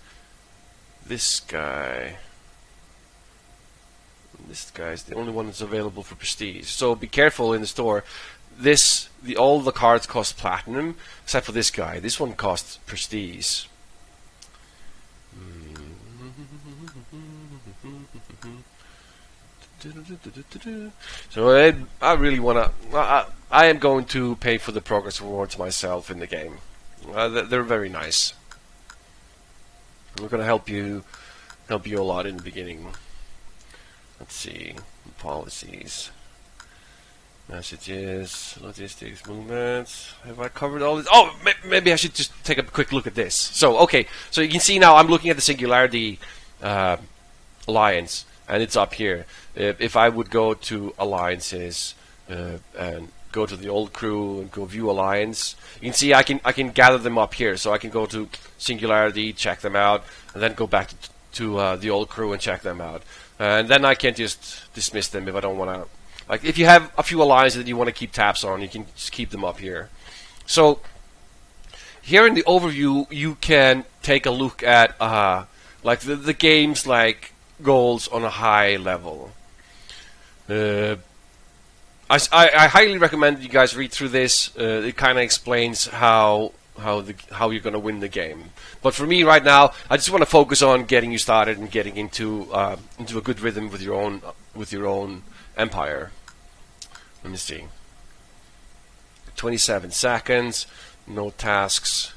This guy is the only one that's available for prestige. So be careful in the store. All the cards cost platinum, except for this guy. This one costs prestige. So I really want to. I am going to pay for the progress rewards myself in the game. They're very nice. We're going to help you a lot in the beginning. Let's see, policies, messages, logistics, movements. Have I covered all this? Oh, maybe I should just take a quick look at this. So okay, so you can see now I'm looking at the Singularity Alliance. And it's up here. If I would go to Alliances and go to the old crew and go View Alliance, you can see I can gather them up here. So I can go to Singularity, check them out, and then go back to the old crew and check them out. And then I can just dismiss them if I don't want to. Like if you have a few alliances that you want to keep tabs on, you can just keep them up here. So here in the overview, you can take a look at like the games like goals on a high level. I highly recommend you guys read through this. It kind of explains how you're going to win the game. But for me right now, I just want to focus on getting you started and getting into a good rhythm with your own empire. Let me see. 27 seconds. No tasks.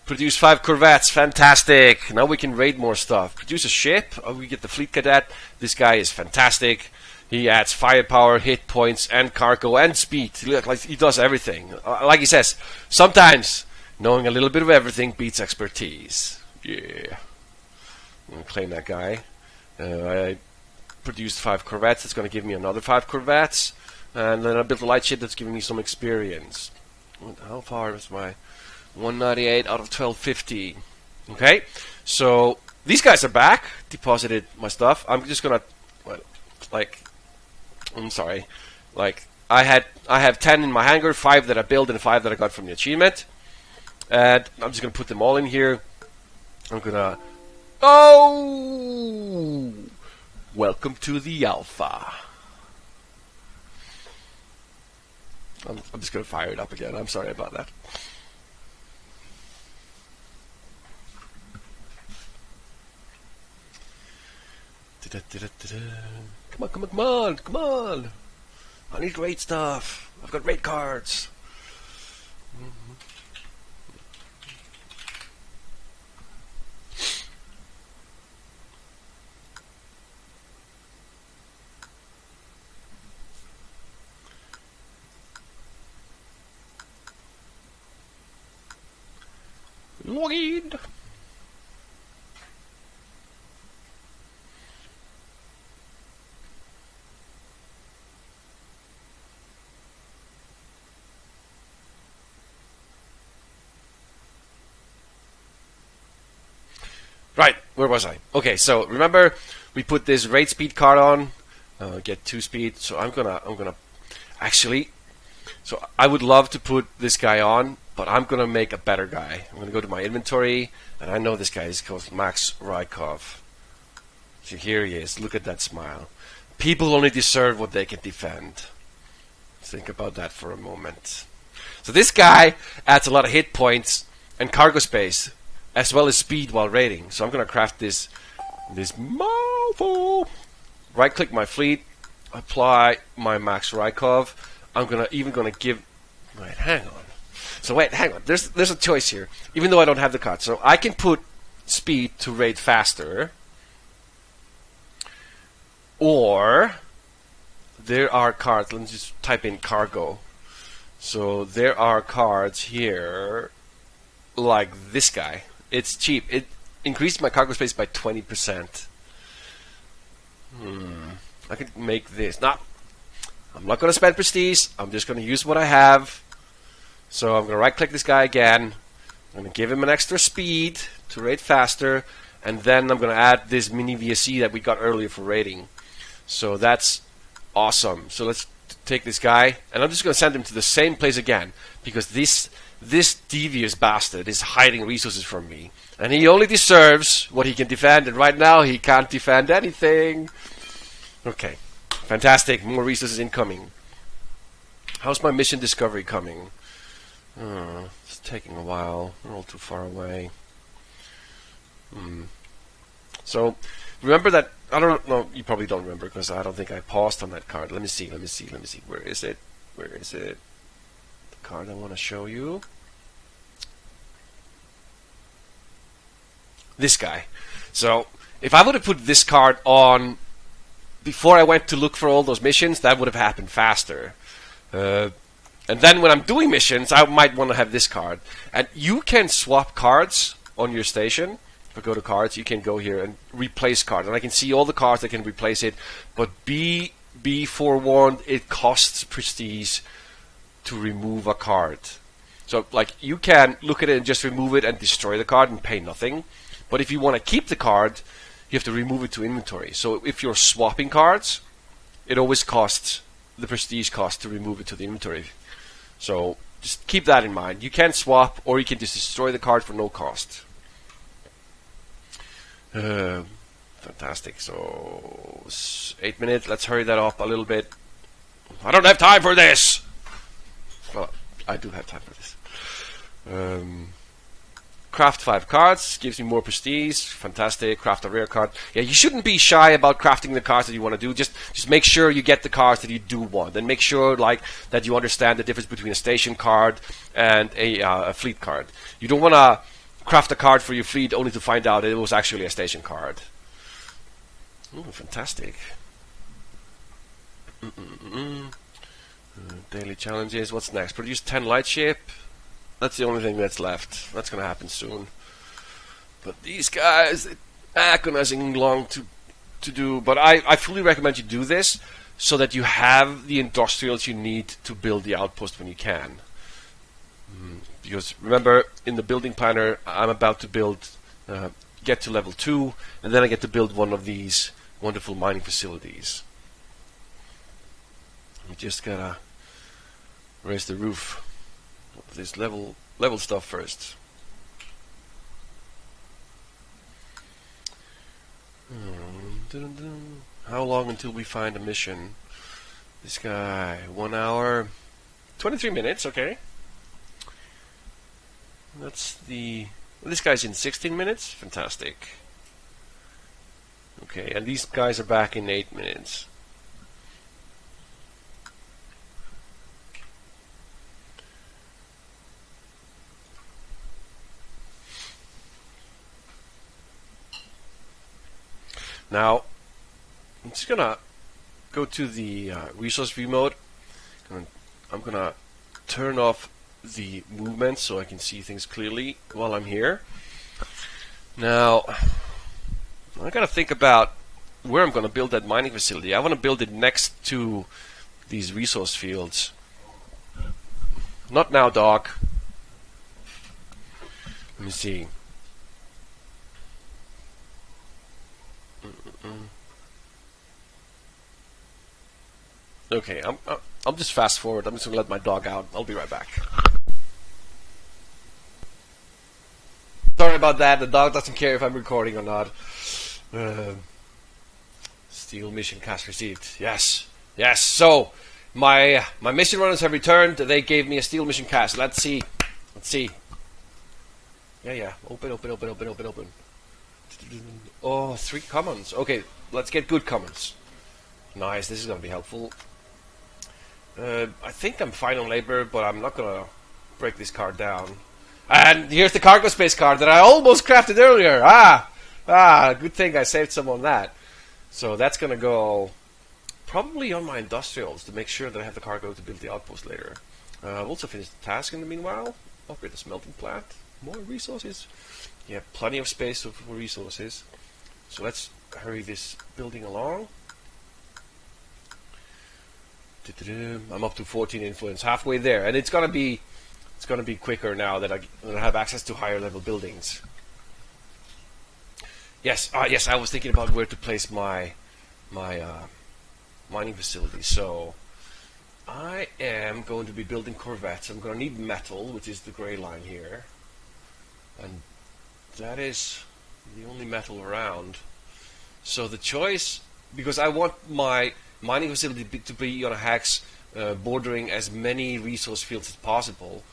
Produce 5 corvettes, fantastic. Now we can raid more stuff. Produce a ship, we get the fleet cadet. This guy is fantastic. He adds firepower, hit points, and cargo, and speed. Like he does everything. Like he says, sometimes knowing a little bit of everything beats expertise. Yeah. I'm going to claim that guy. I produced 5 corvettes. That's going to give me another 5 corvettes. And then I built a light ship that's giving me some experience. How far is my... 198 out of 1250. Okay, so these guys are back. Deposited my stuff. I'm just gonna, I'm sorry. Like I have 10 in my hangar, 5 that I built, and 5 that I got from the achievement. And I'm just gonna put them all in here. I'm gonna. Oh, welcome to the alpha. I'm just gonna fire it up again. I'm sorry about that. Come on! I need raid stuff. I've got raid cards. Login. Right, where was I? Okay, so remember we put this raid speed card on, get 2 speed. So I'm gonna actually. So I would love to put this guy on, but I'm gonna make a better guy. I'm gonna go to my inventory, and I know this guy is called Max Rykov. So here he is. Look at that smile. People only deserve what they can defend. Think about that for a moment. So this guy adds a lot of hit points and cargo space. as well as speed while raiding. So I'm gonna craft this mouthful. Right click my fleet, apply my Max Rykov. I'm even gonna give. Wait, hang on. So wait, hang on. There's a choice here, even though I don't have the card. So I can put speed to raid faster, or there are cards. Let me just type in cargo. So there are cards here, like this guy. It's cheap. It increased my cargo space by 20%. I could make this. I'm not going to spend prestige. I'm just going to use what I have. So I'm going to right-click this guy again. I'm going to give him an extra speed to raid faster, and then I'm going to add this mini VSC that we got earlier for raiding. So that's awesome. So let's take this guy, and I'm just going to send him to the same place again, because this devious bastard is hiding resources from me, and he only deserves what he can defend, and right now he can't defend anything. Okay, fantastic. More resources incoming. How's my mission discovery coming? It's taking a while. We're all too far away. So remember that. I don't know. You probably don't remember, because I don't think I paused on that card. Let me see. Where is it? The card I want to show you. This guy. So if I would have put this card on before I went to look for all those missions, that would have happened faster. And then when I'm doing missions, I might want to have this card. And you can swap cards on your station. If I go to cards, you can go here and replace cards. And I can see all the cards that can replace it. But be forewarned, it costs prestige to remove a card. So like, you can look at it and just remove it and destroy the card and pay nothing. But if you want to keep the card, you have to remove it to inventory. So if you're swapping cards, it always costs the prestige cost to remove it to the inventory. So just keep that in mind. You can swap, or you can just destroy the card for no cost. Fantastic. So 8 minutes. Let's hurry that up a little bit. I don't have time for this. Well, I do have time for this. Craft 5 cards, gives me more prestige. Fantastic. Craft a rare card. Yeah, you shouldn't be shy about crafting the cards that you want to do. Just make sure you get the cards that you do want, and make sure that you understand the difference between a station card and a fleet card. You don't want to craft a card for your fleet only to find out it was actually a station card. Ooh, fantastic. Daily challenges. What's next? Produce 10 lightship. That's the only thing that's left. That's going to happen soon. But these guys, agonizing long to do. But I fully recommend you do this so that you have the industrials you need to build the outpost when you can. Because remember, in the building planner, I'm about to build, get to level 2, and then I get to build one of these wonderful mining facilities. We just gotta raise the roof. This level stuff first. How long until we find a mission? This guy, 1 hour, 23 minutes. Okay. This guy's in 16 minutes. Fantastic. Okay, and these guys are back in 8 minutes. Now, I'm just gonna go to the resource view mode. I'm gonna turn off the movement so I can see things clearly while I'm here. Now, I gotta think about where I'm gonna build that mining facility. I want to build it next to these resource fields. Not now, dog. Let me see. Okay, I'll just fast forward. I'm just gonna let my dog out. I'll be right back. Sorry about that. The dog doesn't care if I'm recording or not. Steel mission cast received. Yes. So my mission runners have returned. They gave me a steel mission cast. Let's see. Yeah. Open. Oh, 3 commons. Okay, let's get good commons. Nice, this is gonna be helpful. I think I'm fine on labor, but I'm not gonna break this card down. And here's the cargo space card that I almost crafted earlier. Good thing I saved some on that. So that's gonna go probably on my industrials to make sure that I have the cargo to build the outpost later. I've also finished the task in the meanwhile. Upgrade the smelting plant. More resources. Yeah, plenty of space for resources. So let's hurry this building along. I'm up to 14 influence, halfway there, and it's gonna be quicker now that I have access to higher level buildings. Yes, I was thinking about where to place my mining facility. So I am going to be building corvettes. I'm going to need metal, which is the gray line here, and that is the only metal around. So the choice, because I want my mining facility to be on a hex bordering as many resource fields as possible,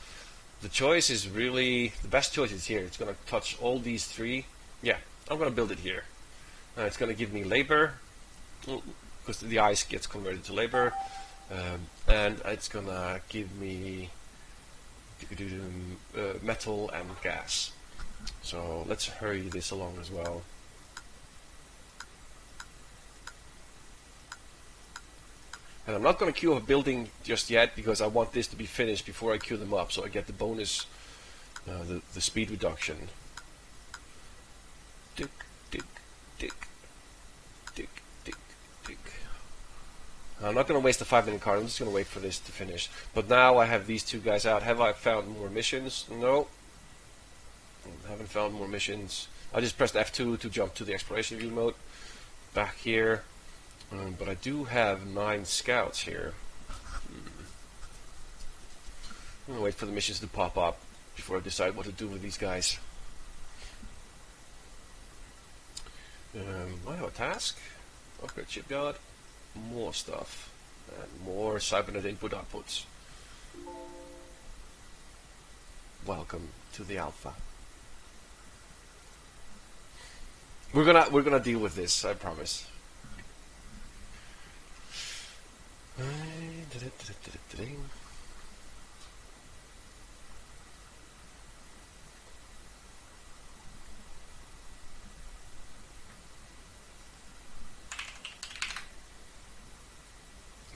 the choice is really, the best choice is here. It's going to touch all these 3. Yeah, I'm going to build it here. It's going to give me labor, because the ice gets converted to labor, and it's going to give me metal and gas. So let's hurry this along as well. And I'm not going to queue up a building just yet because I want this to be finished before I queue them up, so I get the bonus, the speed reduction. Tick. I'm not going to waste the 5-minute card. I'm just going to wait for this to finish. But now I have these 2 guys out. Have I found more missions? No. I haven't found more missions. I just pressed F2 to jump to the exploration view mode. Back here. But I do have 9 scouts here. I'm going to wait for the missions to pop up before I decide what to do with these guys. I have a task. Upgrade shipyard. More stuff. And more Cybernet input outputs. Welcome to the alpha. We're gonna deal with this, I promise.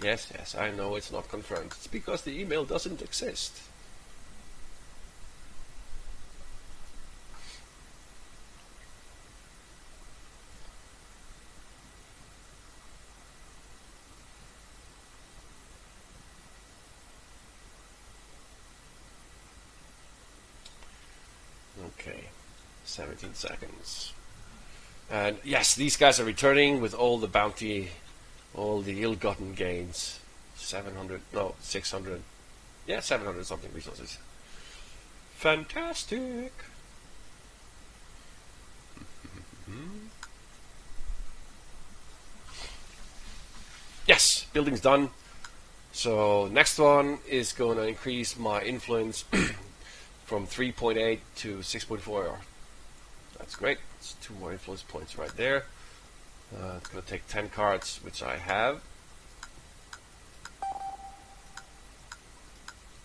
Yes, I know it's not confirmed. It's because the email doesn't exist. Okay, 17 seconds. And yes, these guys are returning with all the bounty, all the ill-gotten gains. 700, no, 600. Yeah, 700 something resources. Fantastic! Yes, building's done. So next one is going to increase my influence from 3.8 to 6.4. That's great. It's 2 more influence points right there. It's going to take 10 cards, which I have.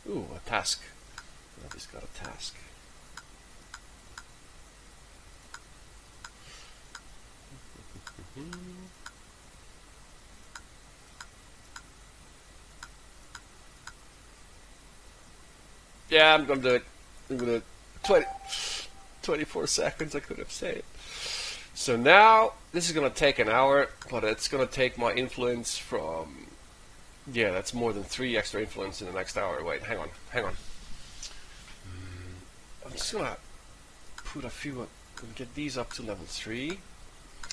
Ooh, a task. I just got a task. Yeah, I'm gonna do it. I'm gonna 24 seconds. I could have said it. So now this is gonna take an hour, but it's gonna take my influence from. Yeah, that's more than 3 extra influence in the next hour. Wait, hang on. I'm just gonna put a few. Gonna get these up to level 3.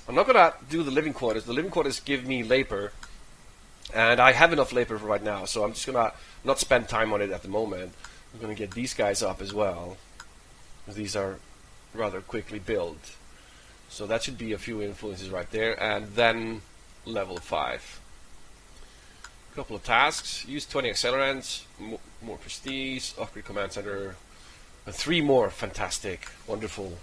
I'm not gonna do the living quarters. The living quarters give me labor, and I have enough labor for right now. So I'm just gonna not spend time on it at the moment. I'm going to get these guys up as well. These are rather quickly built. So that should be a few influences right there. And then level 5. A couple of tasks. Use 20 accelerants. More prestige. Upgrade command center. And 3 more fantastic, wonderful.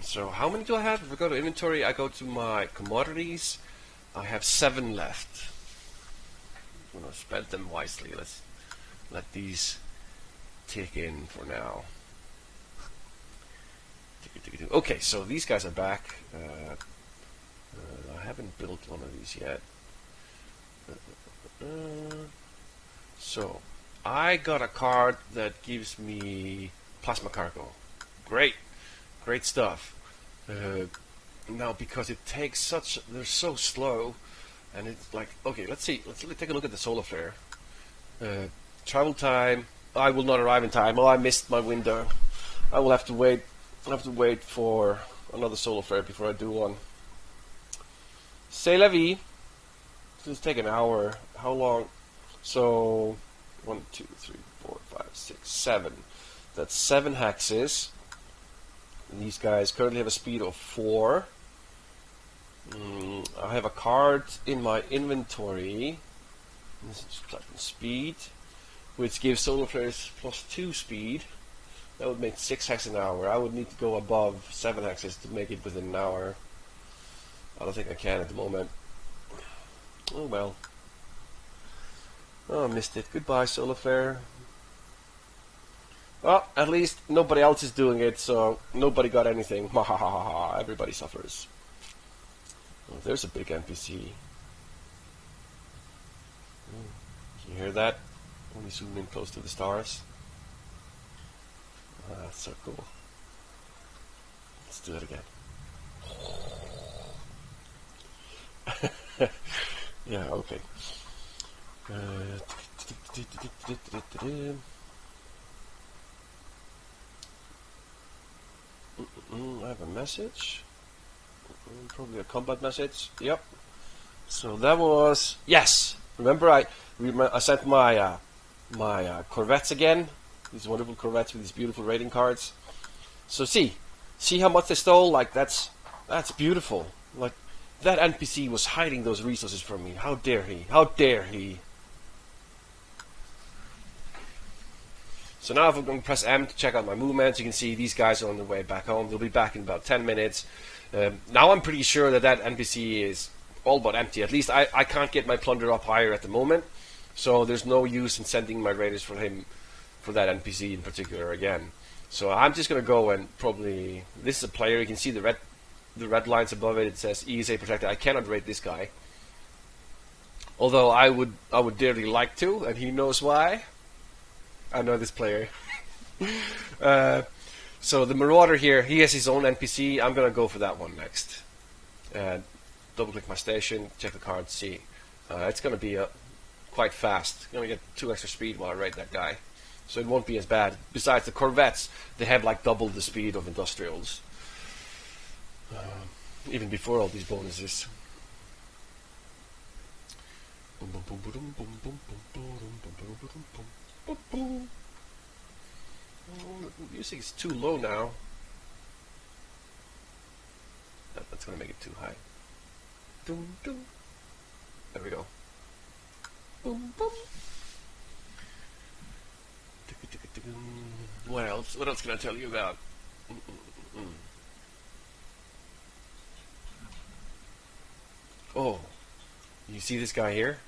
So how many do I have? If I go to inventory, I go to my commodities. I have 7 left. I'm going to spend them wisely. Let's let these tick in for now. Okay, so these guys are back. I haven't built one of these yet. So I got a card that gives me plasma cargo. Great stuff. Now because it takes they're so slow, and it's like, okay, let's see, let's take a look at the solar flare. Travel time, I will not arrive in time. Oh, I missed my window. I will have to wait. I'll have to wait for another solar flare before I do one. C'est la vie. This take an hour. How long? So 1, 2, 3, 4, 5, 6, 7. That's 7 hexes. And these guys currently have a speed of 4. I have a card in my inventory. This is speed, which gives solar flares +2 speed. That would make 6 hexes an hour. I would need to go above 7 hexes to make it within an hour. I don't think I can at the moment. Oh well. Oh, I missed it. Goodbye, solar flare. Well, at least nobody else is doing it, so nobody got anything. Ha ha ha ha. Everybody suffers. Oh, there's a big NPC. Can you hear that? When we zoom in close to the stars. Oh, that's so cool. Let's do it again. Yeah, okay. I have a message. Probably a combat message. Yep. So that was, yes. Remember I sent my Corvettes again. These wonderful Corvettes with these beautiful rating cards. So see how much they stole. Like that's beautiful. Like that NPC was hiding those resources from me. How dare he? How dare he? So now if I'm going to press M to check out my movements, you can see these guys are on their way back home. They'll be back in about 10 minutes. Now I'm pretty sure that NPC is all but empty. At least I can't get my plunder up higher at the moment. So there's no use in sending my raiders for that NPC in particular again. So I'm just going to go and probably... This is a player. You can see the red lines above it. It says ESA protected. I cannot raid this guy. Although I would dearly like to, and he knows why. I know this player. So the Marauder here, he has his own NPC. I'm going to go for that one next. Double click my station, check the card, see. It's going to be quite fast. I'm going to get 2 extra speed while I raid that guy. So it won't be as bad. Besides, the Corvettes, they have like double the speed of Industrials. Even before all these bonuses. The music is too low now. That's going to make it too high. There we go. What else? What else can I tell you about? Oh, you see this guy here?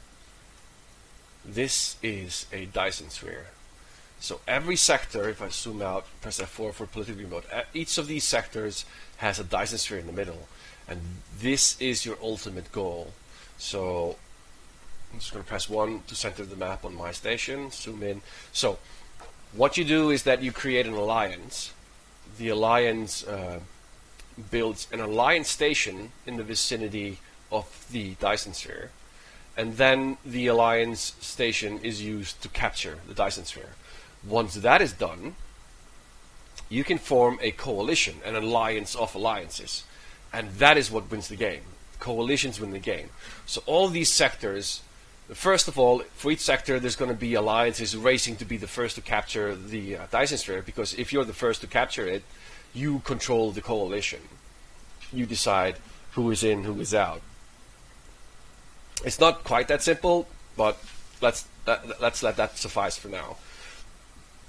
This is a Dyson sphere. So every sector, if I zoom out, press F4 for political remote, each of these sectors has a Dyson sphere in the middle. And this is your ultimate goal. So I'm just going to press 1 to center the map on my station, zoom in. So what you do is that you create an alliance. The alliance builds an alliance station in the vicinity of the Dyson sphere. And then the alliance station is used to capture the Dyson sphere. Once that is done, you can form a coalition, an alliance of alliances. And that is what wins the game. Coalitions win the game. So all these sectors, first of all, for each sector there's going to be alliances racing to be the first to capture the Dyson sphere, because if you're the first to capture it, you control the coalition. You decide who is in, who is out. It's not quite that simple, but let's let that suffice for now.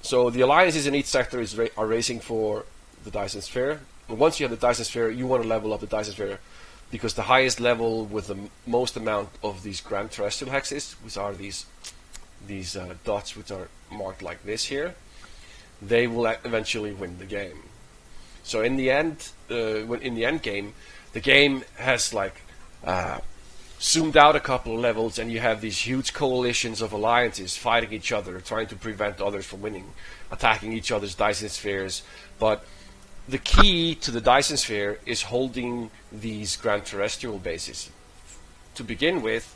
So the alliances in each sector are racing for the Dyson Sphere. And once you have the Dyson Sphere, you want to level up the Dyson Sphere, because the highest level with the most amount of these grand terrestrial hexes, which are these dots which are marked like this here, they will eventually win the game. So in the end, in the end game, the game has like zoomed out a couple of levels, and you have these huge coalitions of alliances fighting each other, trying to prevent others from winning, attacking each other's Dyson Spheres. But the key to the Dyson Sphere is holding these grand terrestrial bases. To begin with,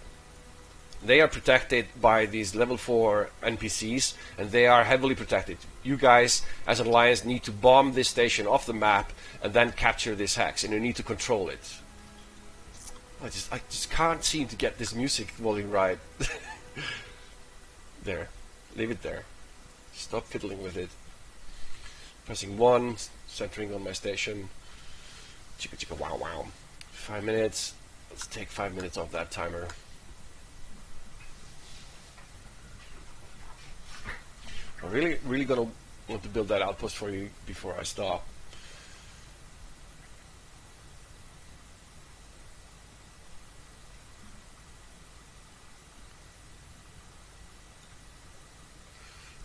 they are protected by these level 4 NPCs, and they are heavily protected. You guys, as an alliance, need to bomb this station off the map and then capture this hex, and you need to control it. I just can't seem to get this music volume right. There. Leave it there. Stop fiddling with it. Pressing 1, centering on my station. Chicka chicka wow wow. 5 minutes. Let's take 5 minutes off that timer. I'm really gonna want to build that outpost for you before I stop.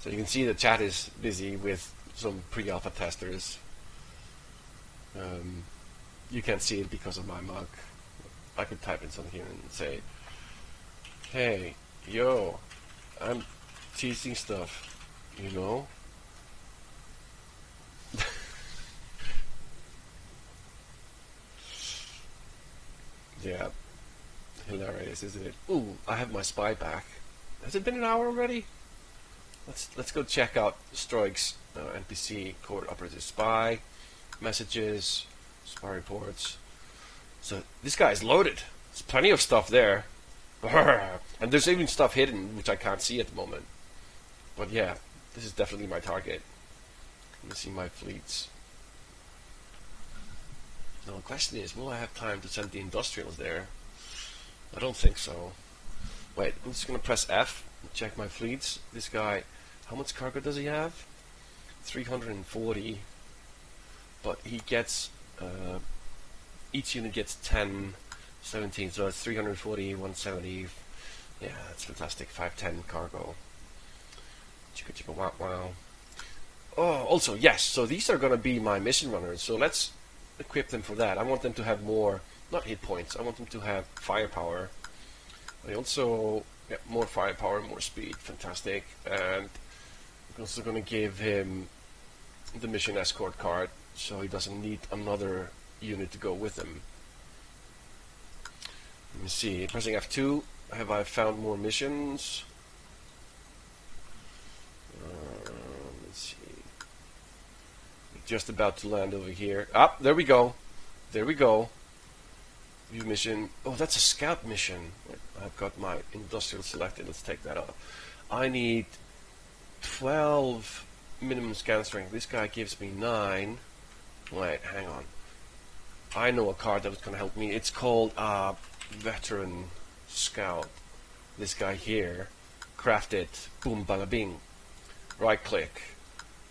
So you can see the chat is busy with some pre-alpha testers. You can't see it because of my mug. I could type in something here and say, "Hey, yo, I'm teasing stuff, you know?" Yeah, hilarious, isn't it? Ooh, I have my spy back. Has it been an hour already? Let's go check out Stroik's NPC core operative spy messages, spy reports. So this guy is loaded. There's plenty of stuff there, and there's even stuff hidden which I can't see at the moment. But yeah, this is definitely my target. Let me see my fleets. Now the question is, will I have time to send the industrials there? I don't think so. Wait, I'm just gonna press F. Check my fleets. This guy, how much cargo does he have? 340. But he gets, each unit gets 10, 17, so it's 340, 170. Yeah, that's fantastic. 510 cargo. Chicka chicka wow wow. Oh, also, yes, so these are gonna be my mission runners, so let's equip them for that. I want them to have more, not hit points, I want them to have firepower. I also more firepower, more speed, fantastic. And I'm also going to give him the mission escort card, so he doesn't need another unit to go with him. Let me see, pressing F2, have I found more missions? Let's see. We're just about to land over here. Ah, there we go. There we go. View mission. Oh, that's a scout mission. I've got my industrial selected. Let's take that up. I need 12 minimum scan strength. This guy gives me 9. Wait, hang on. I know a card that's going to help me. It's called Veteran Scout. This guy here. Craft it. Boom, bada bing. Right click.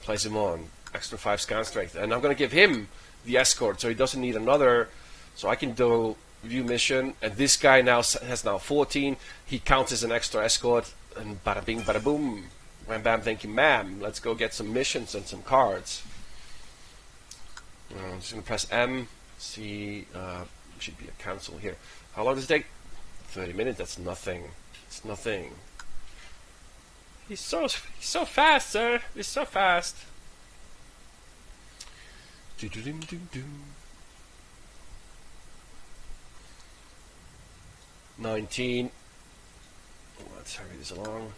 Place him on. Extra 5 scan strength. And I'm going to give him the escort, so he doesn't need another. So I can do view mission, and this guy now has 14. He counts as an extra escort, and bada bing, bada boom, wham bam, thank you, ma'am. Let's go get some missions and some cards. I'm just gonna press M. See, should be a cancel here. How long does it take? 30 minutes. That's nothing. It's nothing. He's so fast, sir. He's so fast. 19. Let's hurry this along.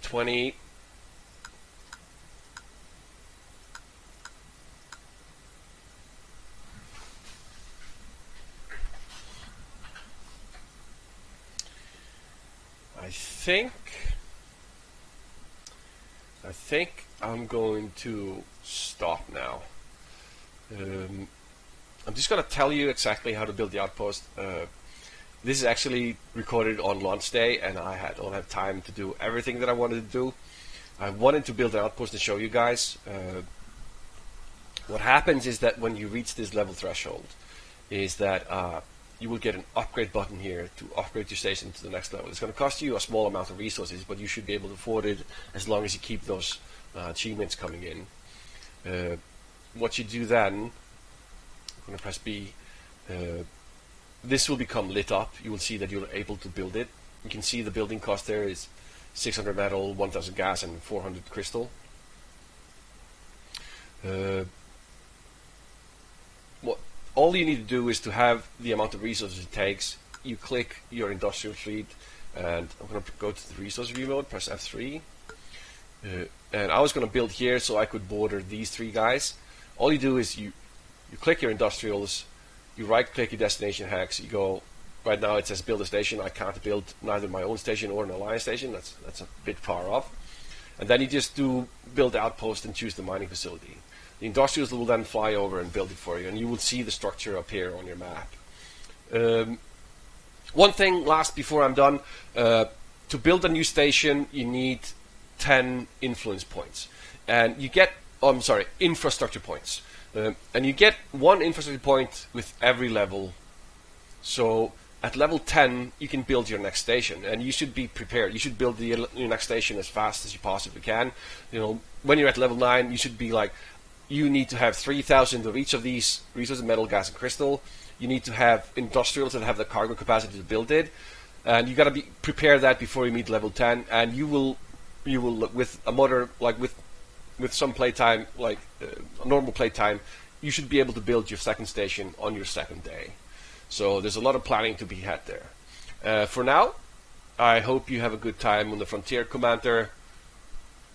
20. I think I'm going to stop now. I'm just going to tell you exactly how to build the outpost. This is actually recorded on launch day, and I don't have time to do everything that I wanted to do. I wanted to build an outpost and show you guys. What happens is that when you reach this level threshold, is that you will get an upgrade button here to upgrade your station to the next level. It's going to cost you a small amount of resources, but you should be able to afford it as long as you keep those achievements coming in. What you do then, I'm going to press B. This will become lit up. You will see that you're able to build it. You can see the building cost there is 600 metal, 1000 gas, and 400 crystal. All you need to do is to have the amount of resources it takes. You click your industrial fleet, and I'm going to go to the resource view mode, press F3. And I was going to build here so I could border these three guys. All you do is you click your industrials, you right click your destination hex, you go, right now it says build a station. I can't build neither my own station or an alliance station, that's a bit far off. And then you just do build outpost and choose the mining facility. The industrials will then fly over and build it for you, and you will see the structure appear on your map. One thing last before I'm done, to build a new station you need 10 influence points, and you get, infrastructure points, and you get 1 infrastructure point with every level. So at level 10 you can build your next station, and you should be prepared. You should build your next station as fast as you possibly can. You know, when you're at level 9 you should be like, you need to have 3,000 of each of these resources, metal, gas, and crystal. You need to have industrials that have the cargo capacity to build it, and you got to prepare that before you meet level 10. And you will with a modder, like with some playtime, like normal playtime, you should be able to build your second station on your second day. So there's a lot of planning to be had there. For now, I hope you have a good time on the Frontier, Commander.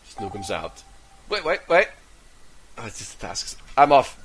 Snoogms out. Wait. Oh, it's just the tasks. I'm off.